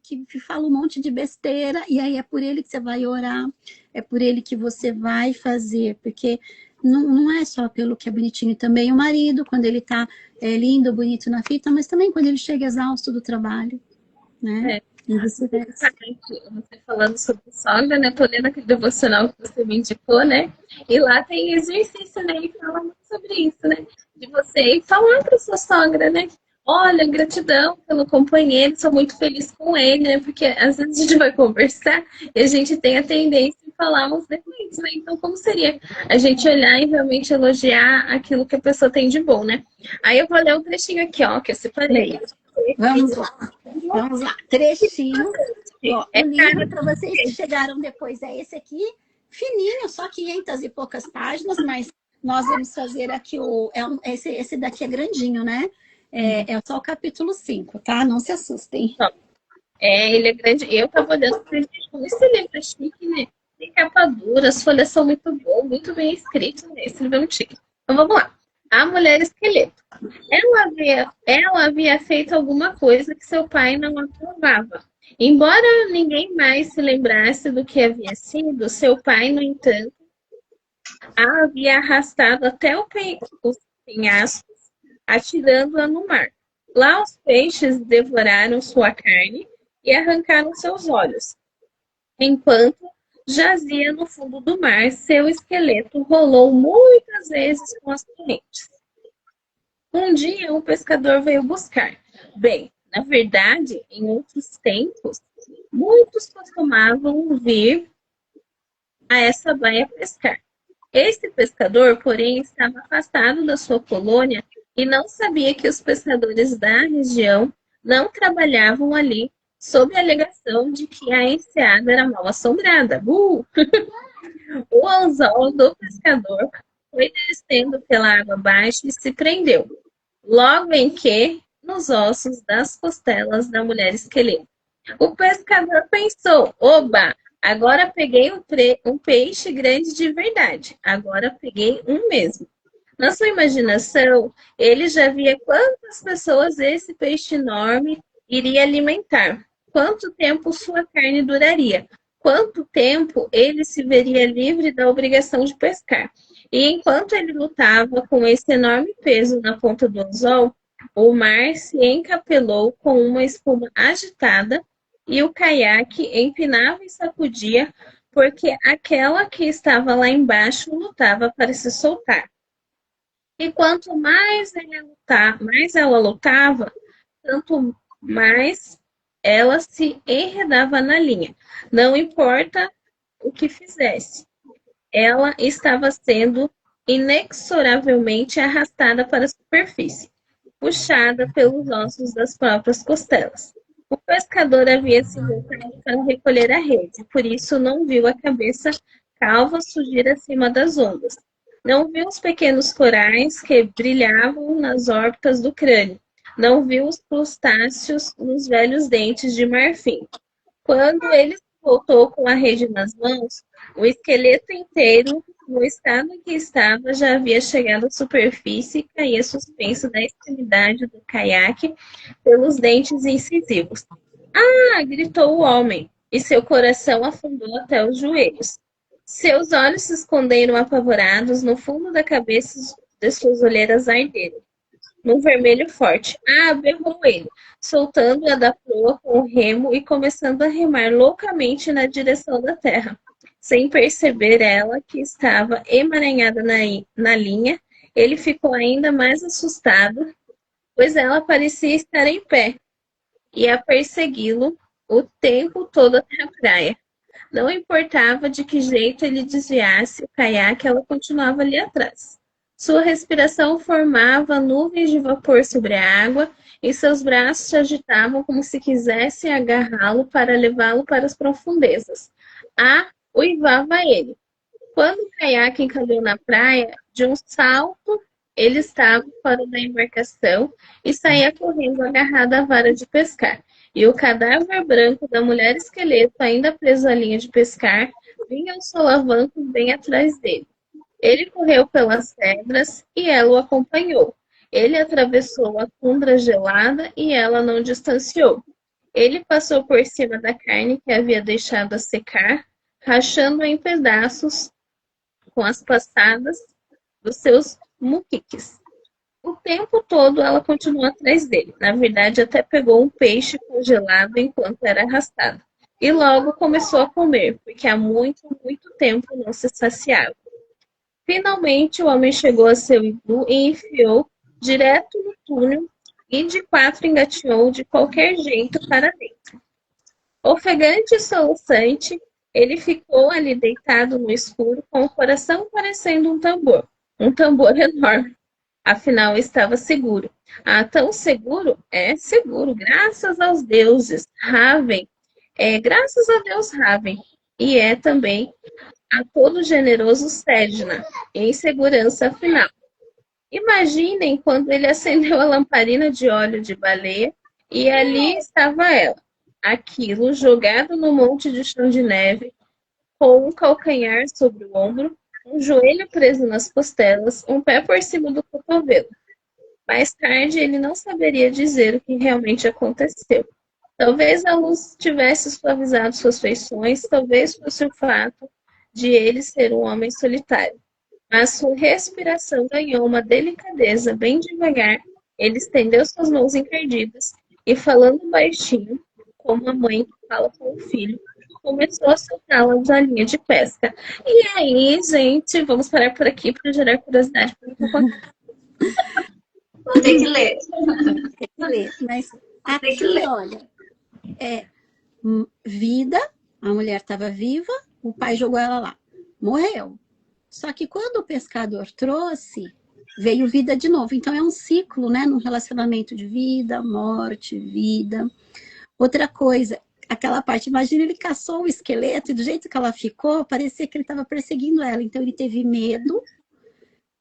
fala um monte de besteira, e aí é por ele que você vai orar, é por ele que você vai fazer, porque não é só pelo que é bonitinho, também o marido, quando ele tá lindo, bonito na fita, mas também quando ele chega exausto do trabalho, né? E vice-versa. Você falando sobre sogra, né? Tô lendo aquele devocional que você me indicou, né? E lá tem exercício, né? E fala muito sobre isso, né? De você ir falar para sua sogra, né? Olha, gratidão pelo companheiro, sou muito feliz com ele, né? Porque às vezes a gente vai conversar e a gente tem a tendência de falar uns defeitos, né? Então, como seria a gente olhar e realmente elogiar aquilo que a pessoa tem de bom, né? Aí eu vou ler um trechinho aqui, ó, que eu separei. Vamos lá. Trechinho. Ó, o livro para vocês que chegaram depois é esse aqui, fininho, só 500 e poucas páginas, mas nós vamos fazer aqui esse daqui é grandinho, né? É só o capítulo 5, tá? Não se assustem. Ele é grande. Eu tava olhando para ele, como esse livro é chique, né? Tem capa dura, as folhas são muito boas, muito bem escritas, né? Esse livro é muito chique. Então vamos lá. A Mulher Esqueleto. Ela havia feito alguma coisa que seu pai não aprovava. Embora ninguém mais se lembrasse do que havia sido, seu pai, no entanto, a havia arrastado até os penhascos, atirando-a no mar. Lá os peixes devoraram sua carne e arrancaram seus olhos. Enquanto jazia no fundo do mar, seu esqueleto rolou muitas vezes com as correntes. Um dia, um pescador veio buscar. Bem, na verdade, em outros tempos, muitos costumavam vir a essa baía pescar. Este pescador, porém, estava afastado da sua colônia e não sabia que os pescadores da região não trabalhavam ali sob a alegação de que a enseada era mal assombrada. O anzol do pescador foi descendo pela água abaixo e se prendeu. Logo em que, nos ossos das costelas da mulher esqueleto. O pescador pensou, oba, agora peguei um peixe grande de verdade. Agora peguei um mesmo. Na sua imaginação, ele já via quantas pessoas esse peixe enorme iria alimentar. Quanto tempo sua carne duraria. Quanto tempo ele se veria livre da obrigação de pescar. E enquanto ele lutava com esse enorme peso na ponta do anzol, o mar se encapelou com uma espuma agitada e o caiaque empinava e sacudia porque aquela que estava lá embaixo lutava para se soltar. E quanto mais ela lutava, tanto mais ela se enredava na linha. Não importa o que fizesse. Ela estava sendo inexoravelmente arrastada para a superfície, puxada pelos ossos das próprias costelas. O pescador havia se voltado para recolher a rede, por isso não viu a cabeça calva surgir acima das ondas. Não viu os pequenos corais que brilhavam nas órbitas do crânio. Não viu os crustáceos nos velhos dentes de marfim. Quando ele voltou com a rede nas mãos, o esqueleto inteiro, no estado em que estava, já havia chegado à superfície e caía suspenso da extremidade do caiaque pelos dentes incisivos. Ah! Gritou o homem, e seu coração afundou até os joelhos. Seus olhos se esconderam apavorados no fundo da cabeça de suas olheiras arderam. Num vermelho forte. Ah! Berrou ele, soltando-a da proa com o remo e começando a remar loucamente na direção da terra. Sem perceber ela que estava emaranhada na linha, ele ficou ainda mais assustado, pois ela parecia estar em pé e a persegui-lo o tempo todo até a praia. Não importava de que jeito ele desviasse o caiaque, ela continuava ali atrás. Sua respiração formava nuvens de vapor sobre a água e seus braços se agitavam como se quisessem agarrá-lo para levá-lo para as profundezas. Ah, uivava ele. Quando o caiaque encalhou na praia, de um salto, ele estava fora da embarcação e saía correndo agarrado à vara de pescar. E o cadáver branco da mulher esqueleto, ainda preso à linha de pescar, vinha aos solavancos bem atrás dele. Ele correu pelas pedras e ela o acompanhou. Ele atravessou a tundra gelada e ela não distanciou. Ele passou por cima da carne que havia deixado a secar, rachando-a em pedaços com as passadas dos seus muquiques. O tempo todo ela continuou atrás dele. Na verdade, até pegou um peixe congelado enquanto era arrastado. E logo começou a comer, porque há muito, muito tempo não se saciava. Finalmente, o homem chegou a seu iglu e enfiou direto no túnel e de quatro engateou de qualquer jeito para dentro. Ofegante e soluçante, ele ficou ali deitado no escuro com o coração parecendo um tambor enorme. Afinal, estava seguro. Ah, tão seguro? É seguro, graças aos deuses. Raven, graças a Deus Raven. E é também a todo generoso Sedna, em segurança afinal. Imaginem quando ele acendeu a lamparina de óleo de baleia e ali estava ela, aquilo jogado no monte de chão de neve, com um calcanhar sobre o ombro, um joelho preso nas costelas, um pé por cima do cotovelo. Mais tarde ele não saberia dizer o que realmente aconteceu. Talvez a luz tivesse suavizado suas feições, talvez fosse o fato de ele ser um homem solitário. Mas sua respiração ganhou uma delicadeza bem devagar. Ele estendeu suas mãos encardidas e, falando baixinho, como a mãe que fala com o filho, começou a soltá-la da linha de pesca. E aí, gente, vamos parar por aqui para gerar curiosidade. Vou ter que ler. Tem que ler. Mas aqui, olha, vida, a mulher estava viva, o pai jogou ela lá, morreu. Só que quando o pescador trouxe, veio vida de novo. Então é um ciclo, né, num relacionamento de vida, morte, vida. Outra coisa, aquela parte, imagina, ele caçou o esqueleto e do jeito que ela ficou, parecia que ele estava perseguindo ela. Então ele teve medo.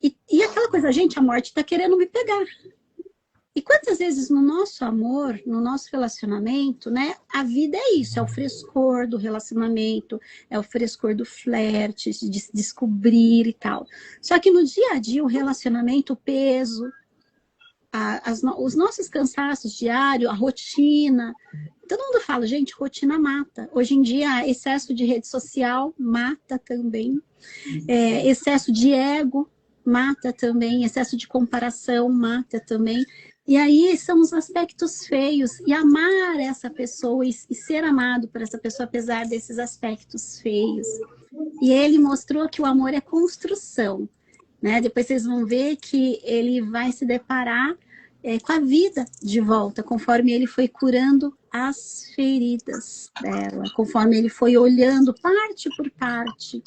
E aquela coisa, gente, a morte está querendo me pegar. E quantas vezes no nosso amor, no nosso relacionamento, né, a vida é isso, é o frescor do relacionamento, é o frescor do flerte, de se descobrir e tal. Só que no dia a dia, o relacionamento, o peso, os nossos cansaços diários, a rotina, todo mundo fala, gente, rotina mata. Hoje em dia, excesso de rede social mata também, excesso de ego mata também, excesso de comparação mata também. E aí são os aspectos feios. E amar essa pessoa e ser amado por essa pessoa, apesar desses aspectos feios. E ele mostrou que o amor é construção, né? Depois vocês vão ver que ele vai se deparar com a vida de volta, conforme ele foi curando as feridas dela, conforme ele foi olhando parte por parte,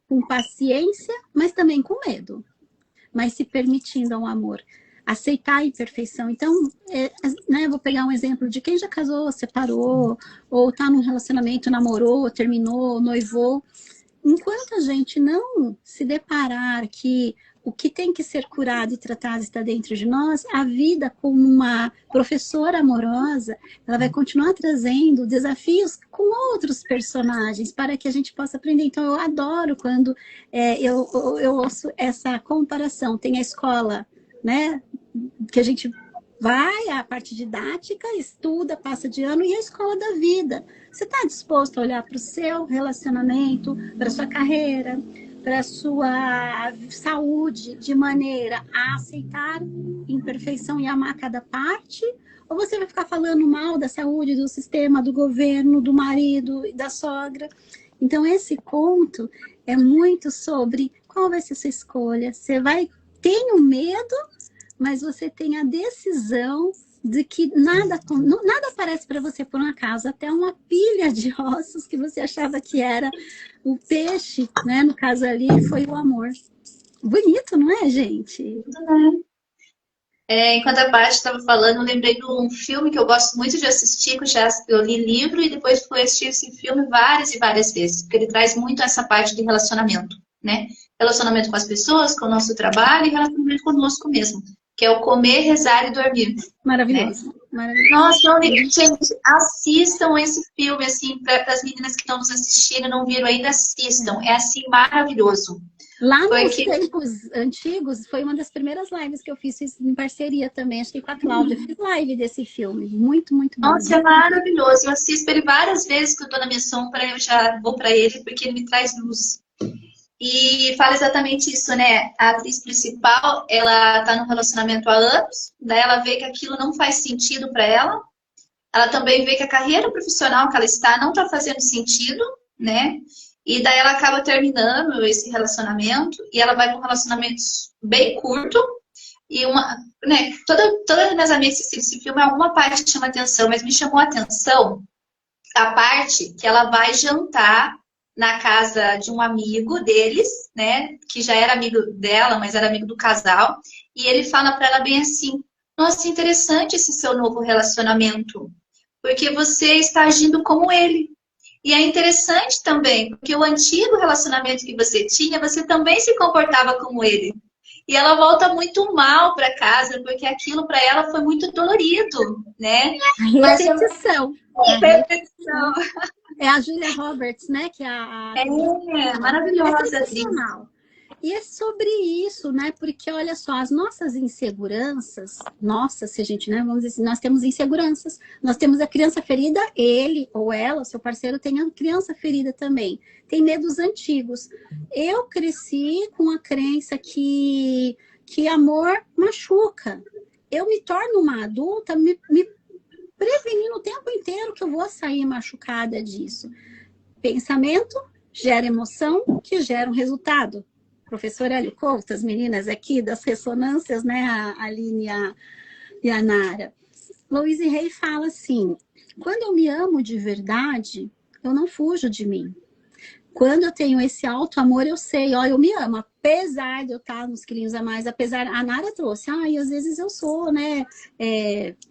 com paciência, mas também com medo, mas se permitindo ao amor. Aceitar a imperfeição. Então, né, vou pegar um exemplo de quem já casou, separou, ou está num relacionamento, namorou, terminou, noivou. Enquanto a gente não se deparar que o que tem que ser curado e tratado está dentro de nós, a vida como uma professora amorosa, ela vai continuar trazendo desafios com outros personagens para que a gente possa aprender. Então, eu adoro quando eu ouço essa comparação. Tem a escola, né, que a gente vai, a parte didática, estuda, passa de ano, e a escola da vida. Você está disposto a olhar para o seu relacionamento, para a sua carreira, para a sua saúde, de maneira a aceitar imperfeição e amar cada parte? Ou você vai ficar falando mal da saúde, do sistema, do governo, do marido e da sogra? Então, esse conto é muito sobre qual vai ser a sua escolha. Você vai ter o medo, mas você tem a decisão de que nada aparece para você por um acaso, até uma pilha de ossos que você achava que era o peixe, né? No caso ali, foi o amor. Bonito, não é, gente? Enquanto a Paty estava falando, eu lembrei de um filme que eu gosto muito de assistir, que eu li livro e depois fui assistir esse filme várias e várias vezes, porque ele traz muito essa parte de relacionamento, né? Relacionamento com as pessoas, com o nosso trabalho e relacionamento conosco mesmo, que é o Comer, Rezar e Dormir, né? Maravilhoso, maravilhoso. Nossa, gente, assistam esse filme, assim, para as meninas que estão nos assistindo e não viram ainda, assistam. É, assim, maravilhoso. Lá nos Porque tempos antigos, foi uma das primeiras lives que eu fiz em parceria também, acho que com a Cláudia. Fiz live desse filme, muito, muito bom. nossa, é maravilhoso. Eu assisto ele várias vezes que eu tô na minha sombra, eu já vou para ele porque ele me traz luz. E fala exatamente isso, né? A atriz principal, ela tá num relacionamento há anos, daí ela vê que aquilo não faz sentido para ela. Ela também vê que a carreira profissional que ela está não tá fazendo sentido, né? E daí ela acaba terminando esse relacionamento e ela vai com um relacionamento bem curto. E uma, né, todas as minhas amigas assistiram esse filme, alguma parte chama atenção, mas me chamou a atenção a parte que ela vai jantar na casa de um amigo deles, né, que já era amigo dela, mas era amigo do casal, e ele fala para ela bem assim: nossa, interessante esse seu novo relacionamento, porque você está agindo como ele. E é interessante também, porque o antigo relacionamento que você tinha, você também se comportava como ele. E ela volta muito mal para casa, porque aquilo para ela foi muito dolorido, né? A repetição. Repetição. É a Julia Roberts, né? Que é a É maravilhosa, é atriz. sensacional. E é sobre isso, né? Porque olha só, as nossas inseguranças, nossa, se a gente, né? Vamos dizer assim, nós temos inseguranças. Nós temos a criança ferida, ele ou ela, seu parceiro, tem a criança ferida também. Tem medos antigos. Eu cresci com a crença que amor machuca. Eu me torno uma adulta me prevenindo o tempo inteiro que eu vou sair machucada disso. Pensamento gera emoção, que gera um resultado. Professora Hélio Couto, as meninas aqui das ressonâncias, né, a Aline e a Nara. Louise Hay fala assim: quando eu me amo de verdade, eu não fujo de mim. Quando eu tenho esse alto amor, eu sei, ó, eu me amo, apesar de eu estar nos quilinhos a mais, apesar, a Nara trouxe, e às vezes eu sou, né,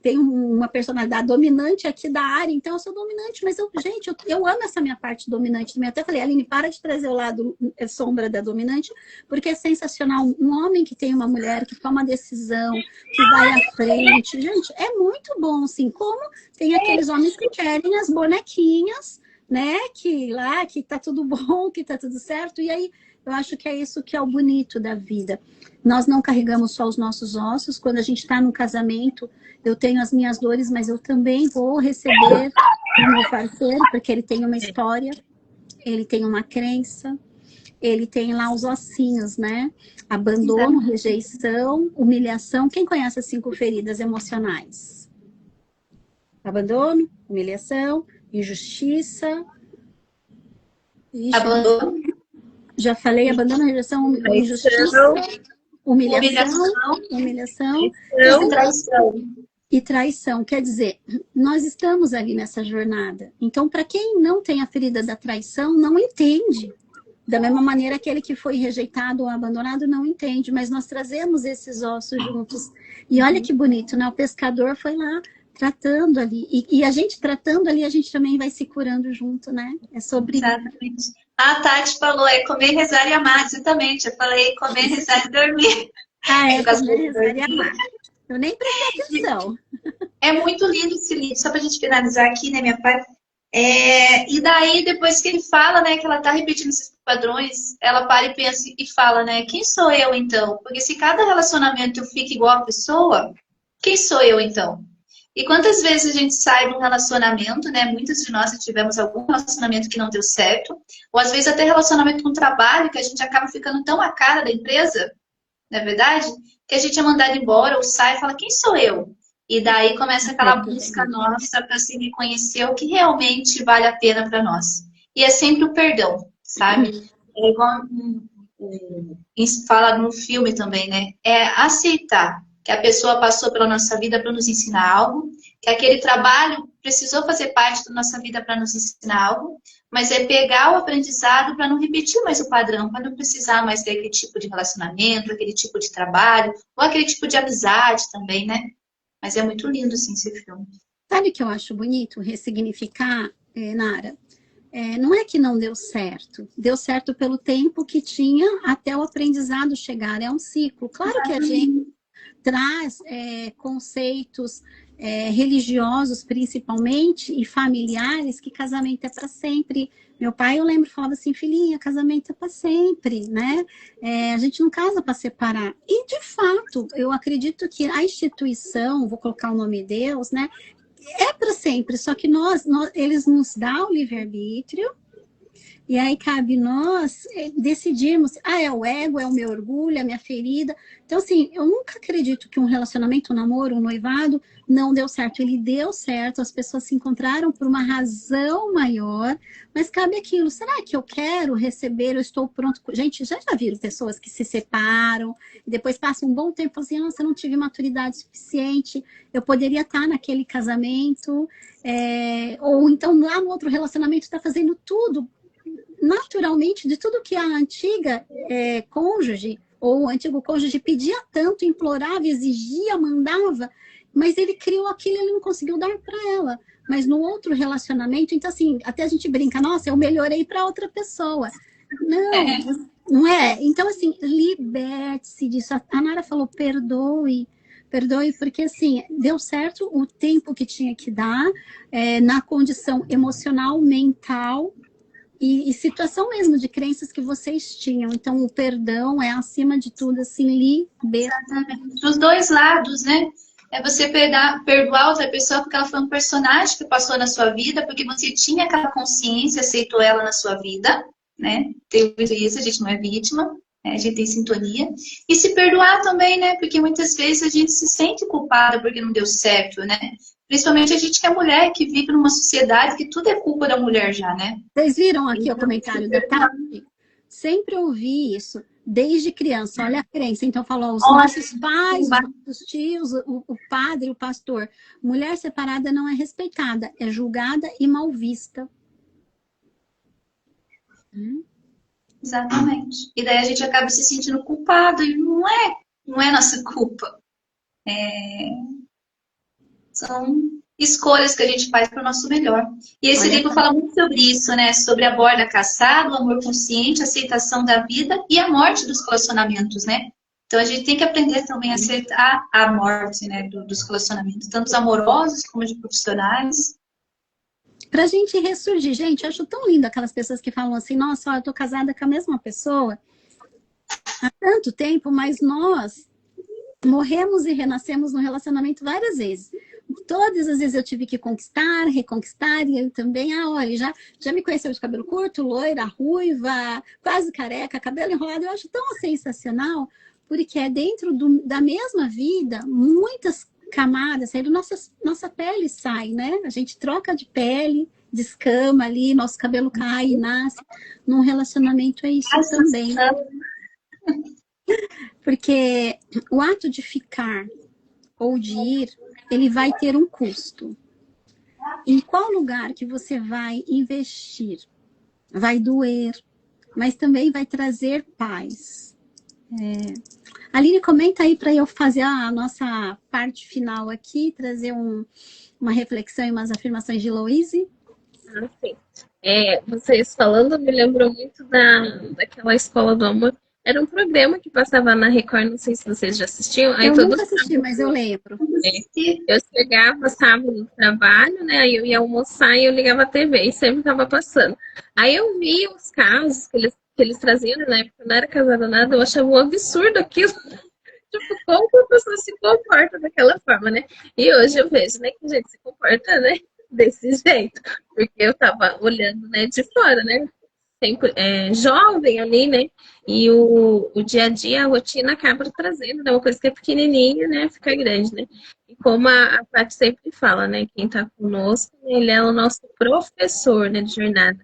tenho uma personalidade dominante aqui da área, então eu sou dominante, mas eu amo essa minha parte dominante também. Até falei: Aline, para de trazer o lado sombra da dominante, porque é sensacional. Um homem que tem uma mulher que toma decisão, que vai à frente, gente, é muito bom, assim, como tem aqueles homens que querem as bonequinhas, né, que tá tudo bom, que tá tudo certo. E aí eu acho que é isso que é o bonito da vida. Nós não carregamos só os nossos ossos. Quando a gente está no casamento, eu tenho as minhas dores, mas eu também vou receber o meu parceiro, porque ele tem uma história, ele tem uma crença, ele tem lá os ossinhos, né? Abandono, rejeição, humilhação. Quem conhece as 5 feridas emocionais? Abandono, humilhação, injustiça. Ixi, Abandono. Já falei: abandono, rejeição, injustiça, humilhação. E traição. Quer dizer, nós estamos ali nessa jornada. Então, para quem não tem a ferida da traição, não entende. Da mesma maneira, aquele que foi rejeitado ou abandonado não entende, mas nós trazemos esses ossos juntos. E olha que bonito, né? O pescador foi lá tratando ali. E a gente tratando ali, a gente também vai se curando junto, né? É sobre... Exatamente. A Tati falou, comer, rezar e amar. Exatamente. Eu falei comer, rezar e dormir. Comer, rezar e amar. Eu nem prestei atenção. É muito lindo esse livro. Só pra gente finalizar aqui, né, minha pai? E daí, depois que ele fala, né, que ela tá repetindo esses padrões, ela para e pensa e fala, né, quem sou eu então? Porque se cada relacionamento eu fico igual a pessoa, quem sou eu então? E quantas vezes a gente sai de um relacionamento, né? Muitas de nós já tivemos algum relacionamento que não deu certo, ou às vezes até relacionamento com trabalho, que a gente acaba ficando tão a cara da empresa, não é verdade? Que a gente é mandado embora ou sai e fala, quem sou eu? E daí começa aquela busca nossa para se reconhecer o que realmente vale a pena para nós. E é sempre o perdão, sabe? É igual fala no filme também, né? É aceitar que a pessoa passou pela nossa vida para nos ensinar algo, que aquele trabalho precisou fazer parte da nossa vida para nos ensinar algo, mas é pegar o aprendizado para não repetir mais o padrão, para não precisar mais ter aquele tipo de relacionamento, aquele tipo de trabalho, ou aquele tipo de amizade também, né? Mas é muito lindo, assim, esse filme. Sabe o que eu acho bonito? Ressignificar, Nara? Não é que não deu certo pelo tempo que tinha até o aprendizado chegar, é um ciclo. Claro que a gente traz conceitos religiosos, principalmente, e familiares, que casamento é para sempre. Meu pai, eu lembro, falava assim, filhinha, casamento é para sempre, né? A gente não casa para separar. E, de fato, eu acredito que a instituição, vou colocar o nome Deus, né? É para sempre, só que eles nos dão o livre-arbítrio, e aí cabe nós decidirmos, é o ego, é o meu orgulho, é a minha ferida. Então, assim, eu nunca acredito que um relacionamento, um namoro, um noivado não deu certo. Ele deu certo, as pessoas se encontraram por uma razão maior, mas cabe aquilo, será que eu quero receber, eu estou pronto? Gente, já viram pessoas que se separam, e depois passam um bom tempo assim, nossa, eu não tive maturidade suficiente, eu poderia estar naquele casamento, ou então lá no outro relacionamento está fazendo tudo naturalmente, de tudo que a antiga cônjuge, ou o antigo cônjuge pedia tanto, implorava, exigia, mandava, mas ele criou aquilo e ele não conseguiu dar para ela. Mas no outro relacionamento, então assim, até a gente brinca, nossa, eu melhorei para outra pessoa. Não, não é? Então assim, liberte-se disso. A Nara falou, perdoe, porque assim, deu certo o tempo que tinha que dar, na condição emocional, mental, e situação mesmo de crenças que vocês tinham. Então, o perdão é, acima de tudo, assim, Exatamente. Dos dois lados, né? É você perdoar outra pessoa porque ela foi um personagem que passou na sua vida, porque você tinha aquela consciência, aceitou ela na sua vida, né? Teve isso, a gente não é vítima, né? A gente tem sintonia. E se perdoar também, né? Porque muitas vezes a gente se sente culpada porque não deu certo, né? Principalmente a gente que é mulher, que vive numa sociedade que tudo é culpa da mulher já, né? Vocês viram aqui o comentário da Tati? Sempre ouvi isso, desde criança. Olha a crença. Então, falou, os nossos pais, os nossos tios, o padre, o pastor. Mulher separada não é respeitada, é julgada e mal vista. Exatamente. E daí a gente acaba se sentindo culpado, e não é nossa culpa. São escolhas que a gente faz para o nosso melhor. E esse livro fala muito sobre isso, né? Sobre a borda caçada, o amor consciente, a aceitação da vida e a morte dos relacionamentos, né? Então a gente tem que aprender também a aceitar a morte, né, dos relacionamentos, tanto os amorosos como de profissionais. Pra gente ressurgir, gente, eu acho tão lindo aquelas pessoas que falam assim, nossa, eu tô casada com a mesma pessoa há tanto tempo, mas nós morremos e renascemos no relacionamento várias vezes. Todas as vezes eu tive que conquistar, reconquistar, e ele também, olha, já me conheceu de cabelo curto, loira, ruiva, quase careca, cabelo enrolado. Eu acho tão sensacional, porque é dentro da mesma vida, muitas camadas, aí nossa pele sai, né? A gente troca de pele, descama ali, nosso cabelo cai e nasce. Num relacionamento é isso também. Porque o ato de ficar ou de ir, ele vai ter um custo. Em qual lugar que você vai investir? Vai doer, mas também vai trazer paz. Aline, comenta aí para eu fazer a nossa parte final aqui, trazer uma reflexão e umas afirmações de Louise. Sim. Vocês falando me lembrou muito daquela Escola do Amor. Era um programa que passava na Record, não sei se vocês já assistiam. Aí eu nunca assisti, mas eu lembro. Eu chegava sábado do trabalho, né? Aí eu ia almoçar e eu ligava a TV e sempre estava passando. Aí eu via os casos que eles traziam, né? Na época eu não era casada nada, eu achava um absurdo aquilo. Tipo, como que a pessoa se comporta daquela forma, né? E hoje eu vejo, né, que a gente se comporta, né, desse jeito. Porque eu tava olhando, né, de fora, né? Sempre jovem ali, né? E o dia a dia, a rotina acaba trazendo, né? Uma coisa que é pequenininha, né? Fica grande, né? E como a Paty sempre fala, né? Quem tá conosco, ele é o nosso professor, né, de jornada.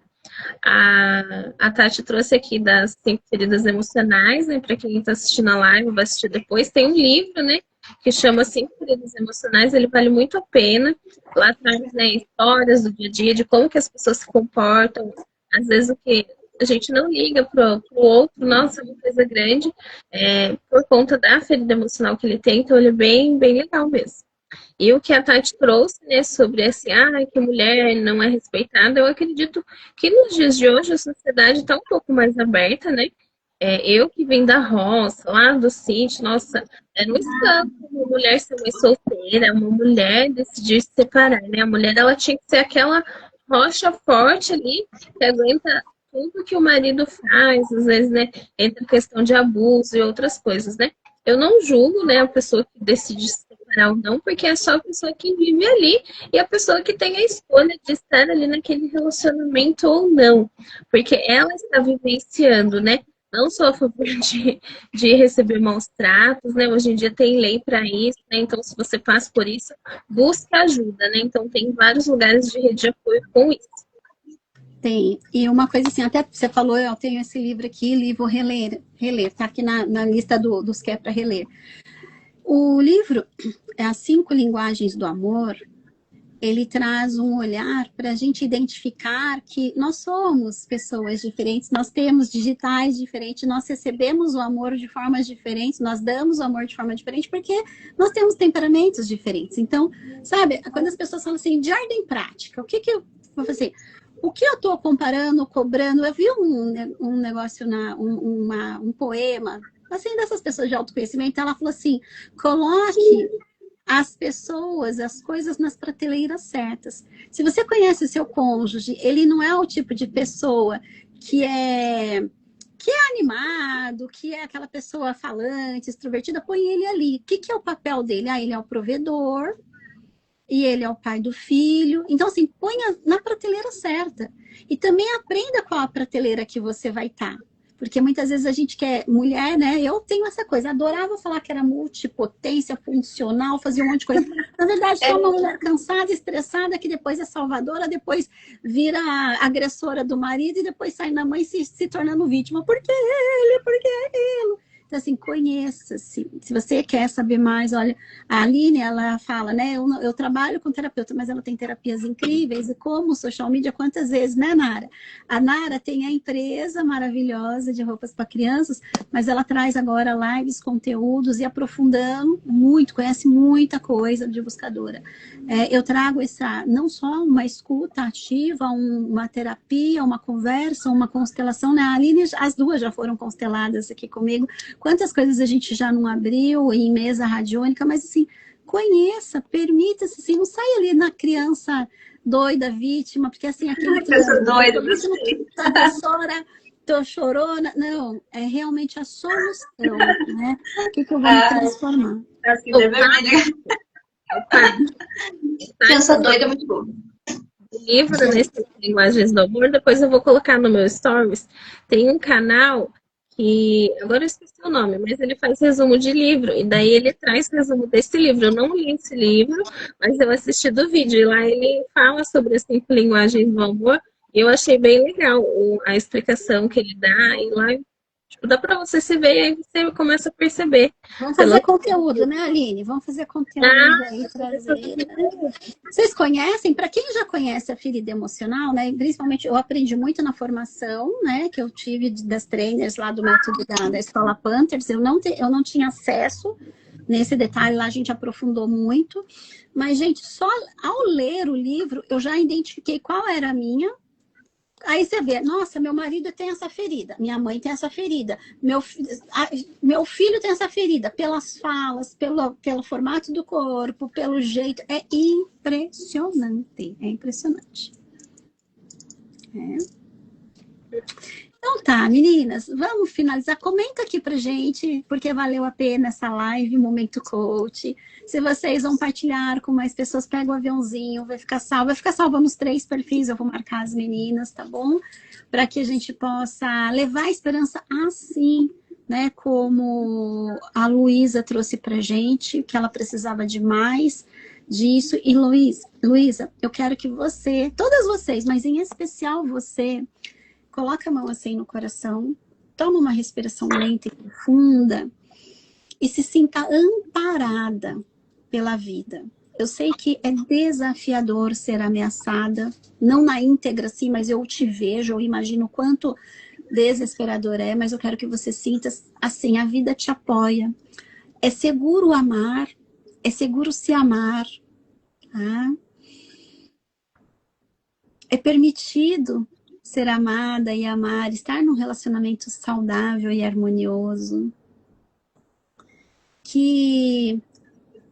A Tati trouxe aqui das 5 feridas emocionais, né? Para quem está assistindo a live, vai assistir depois. Tem um livro, né? Que chama 5 feridas emocionais. Ele vale muito a pena. Lá traz, né, histórias do dia a dia, de como que as pessoas se comportam, Às vezes o que a gente não liga pro outro, nossa, é uma coisa grande, por conta da ferida emocional que ele tem, então ele é bem, bem legal mesmo. E o que a Tati trouxe, né, sobre esse, que mulher não é respeitada, eu acredito que nos dias de hoje a sociedade está um pouco mais aberta, né? Eu que vim da roça, lá do sítio, nossa, é no espanto uma mulher ser mãe solteira, uma mulher decidir se separar, né? A mulher, ela tinha que ser aquela rocha forte ali, que aguenta tudo que o marido faz, às vezes, né? Entra questão de abuso e outras coisas, né? Eu não julgo, né, a pessoa que decide se separar ou não, porque é só a pessoa que vive ali e a pessoa que tem a escolha de estar ali naquele relacionamento ou não, porque ela está vivenciando, né? Não sou a favor de receber maus tratos, né? Hoje em dia tem lei para isso, né? Então, se você passa por isso, busque ajuda, né? Então, tem vários lugares de rede de apoio com isso. Tem. E uma coisa assim, até você falou, eu tenho esse livro aqui, livro reler, tá aqui na lista dos que é para reler. O livro, As 5 Linguagens do Amor, ele traz um olhar para a gente identificar que nós somos pessoas diferentes, nós temos digitais diferentes, nós recebemos o amor de formas diferentes, nós damos o amor de forma diferente, porque nós temos temperamentos diferentes. Então, sabe, quando as pessoas falam assim, de ordem prática, o que eu vou fazer? O que eu estou comparando, cobrando? Eu vi um negócio, um poema, assim, dessas pessoas de autoconhecimento, ela falou assim, coloque as pessoas, as coisas nas prateleiras certas. Se você conhece o seu cônjuge, ele não é o tipo de pessoa que é animado, que é aquela pessoa falante, extrovertida, põe ele ali. O que é o papel dele? Ele é o provedor e ele é o pai do filho. Então, assim, ponha na prateleira certa. E também aprenda qual a prateleira que você vai estar. Porque muitas vezes a gente quer mulher, né? Eu tenho essa coisa, adorava falar que era multipotência, funcional, fazia um monte de coisa. Na verdade, sou uma mulher cansada, estressada, que depois é salvadora, depois vira agressora do marido e depois sai na mãe se tornando vítima. Por que ele? Por que aquilo? Então, assim, conheça-se. Se você quer saber mais, olha, a Aline, ela fala, né? Eu trabalho com terapeuta, mas ela tem terapias incríveis. E como social media, quantas vezes, né, Nara? A Nara tem a empresa maravilhosa de roupas para crianças, mas ela traz agora lives, conteúdos e aprofundando muito, conhece muita coisa de buscadora. Eu trago não só uma escuta ativa, uma terapia, uma conversa, uma constelação, né? A Aline, as duas já foram consteladas aqui comigo. Quantas coisas a gente já não abriu em mesa radiônica, mas assim, conheça, permita-se, assim, não sai ali na criança doida, vítima, porque assim, aquele criança doida, professora, tô chorona, não, é realmente a solução, né? O que eu vou me transformar? Assim, criança doida é muito bom. O livro, nesse Linguagens do Amor, depois eu vou colocar no meu stories, tem um canal que, agora eu esqueci o nome, mas ele faz resumo de livro, e daí ele traz resumo desse livro. Eu não li esse livro, mas eu assisti do vídeo, e lá ele fala sobre as 5 linguagens do amor, e eu achei bem legal a explicação que ele dá, e lá, tipo, dá pra você se ver, e aí você começa a perceber. Vamos fazer conteúdo, né, Aline? Vamos fazer conteúdo aí, trazer. Vocês conhecem? Para quem já conhece a ferida emocional, né? Principalmente eu aprendi muito na formação, né? Que eu tive das trainers lá do método da Escola Panthers. Eu não tinha acesso nesse detalhe, lá a gente aprofundou muito. Mas, gente, só ao ler o livro, eu já identifiquei qual era a minha. Aí você vê, nossa, meu marido tem essa ferida, minha mãe tem essa ferida, meu filho tem essa ferida, pelas falas, pelo formato do corpo, pelo jeito, é impressionante, é impressionante. Então tá, meninas, vamos finalizar. Comenta aqui pra gente, porque valeu a pena essa live, Momento Coach. Se vocês vão partilhar com mais pessoas, pega o aviãozinho, vai ficar salva nos 3 perfis, eu vou marcar as meninas, tá bom? Para que a gente possa levar a esperança assim, né? Como a Luísa trouxe pra gente, que ela precisava de mais disso. E Luísa, eu quero que você, todas vocês, mas em especial você, coloca a mão assim no coração, toma uma respiração lenta e profunda e se sinta amparada pela vida. Eu sei que é desafiador ser ameaçada, não na íntegra, assim, mas eu te vejo, eu imagino o quanto desesperador é, mas eu quero que você sinta, assim, a vida te apoia. É seguro amar, é seguro se amar, tá? É permitido ser amada e amar, estar num relacionamento saudável e harmonioso. Que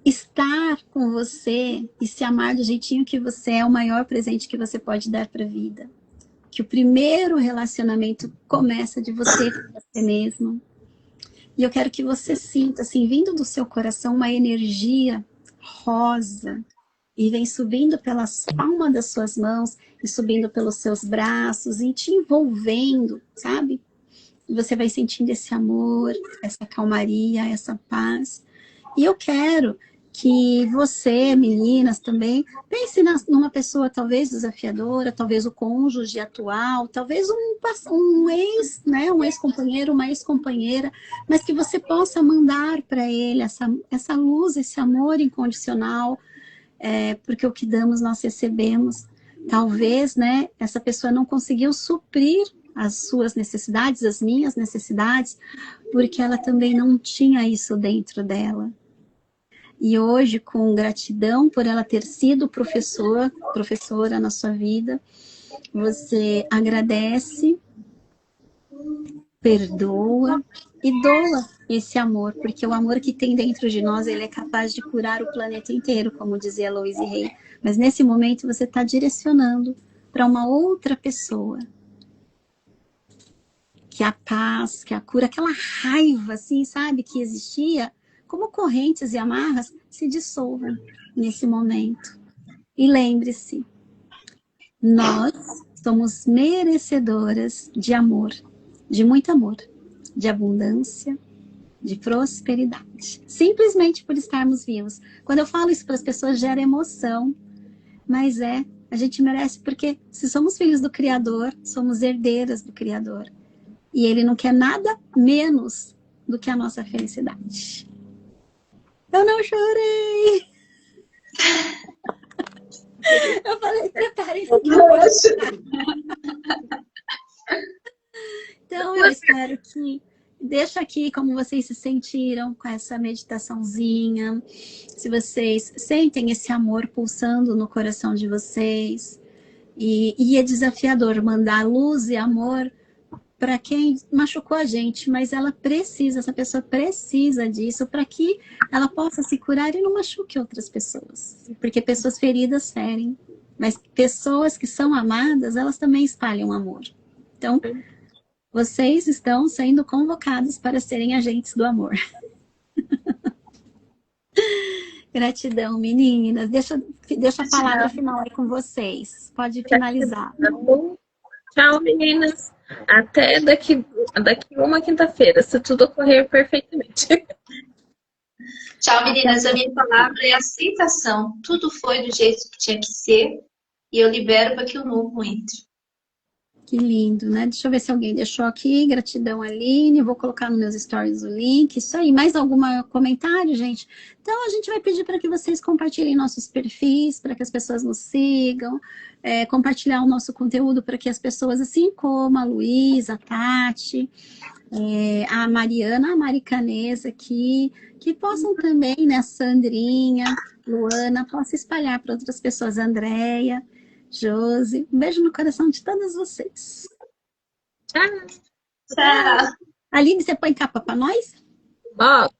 estar com você e se amar do jeitinho que você é o maior presente que você pode dar para a vida. Que o primeiro relacionamento começa de você com você mesmo. E eu quero que você sinta, assim, vindo do seu coração, uma energia rosa. E vem subindo pelas palmas das suas mãos, e subindo pelos seus braços, e te envolvendo, sabe? E você vai sentindo esse amor, essa calmaria, essa paz. E eu quero que você, meninas, também, pense numa pessoa talvez desafiadora, talvez o cônjuge atual, talvez um ex, né, um ex-companheiro, uma ex-companheira, mas que você possa mandar para ele essa luz, esse amor incondicional, porque o que damos nós recebemos. Talvez, né, essa pessoa não conseguiu suprir as suas necessidades, as minhas necessidades, porque ela também não tinha isso dentro dela. E hoje, com gratidão por ela ter sido professora na sua vida, você agradece, perdoa e doa esse amor, porque o amor que tem dentro de nós, ele é capaz de curar o planeta inteiro, como dizia Louise Hay. Mas nesse momento você está direcionando para uma outra pessoa. Que a paz, que a cura, aquela raiva, assim, sabe, que existia, como correntes e amarras, se dissolvam nesse momento. E lembre-se, nós somos merecedoras de amor, de muito amor, de abundância, de prosperidade. Simplesmente por estarmos vivos. Quando eu falo isso para as pessoas, gera emoção, mas a gente merece, porque se somos filhos do Criador, somos herdeiras do Criador. E ele não quer nada menos do que a nossa felicidade. Eu não chorei! Eu falei, preparem-se. Então, eu espero que... Deixa aqui como vocês se sentiram com essa meditaçãozinha. Se vocês sentem esse amor pulsando no coração de vocês. E é desafiador mandar luz e amor para quem machucou a gente, mas essa pessoa precisa disso para que ela possa se curar e não machuque outras pessoas. Porque pessoas feridas ferem, mas pessoas que são amadas, elas também espalham amor. Então, vocês estão sendo convocados para serem agentes do amor. Gratidão, meninas. Deixa a palavra final aí com vocês. Pode finalizar. Tchau, meninas. Até daqui uma quinta-feira, se tudo ocorrer perfeitamente. Tchau, meninas. A minha palavra é aceitação. Tudo foi do jeito que tinha que ser e eu libero para que o novo entre. Que lindo, né? Deixa eu ver se alguém deixou aqui. Gratidão, Aline. Vou colocar nos meus stories o link. Isso aí. Mais algum comentário, gente? Então, a gente vai pedir para que vocês compartilhem nossos perfis, para que as pessoas nos sigam. Compartilhar o nosso conteúdo para que as pessoas, assim como a Luísa, a Tati, a Mariana, a Maricanesa aqui, que possam também, né? A Sandrinha, Luana, possam espalhar para outras pessoas. A Andréia, Josi, um beijo no coração de todas vocês. Tchau. Tchau. Aline, você põe capa para nós? Bota.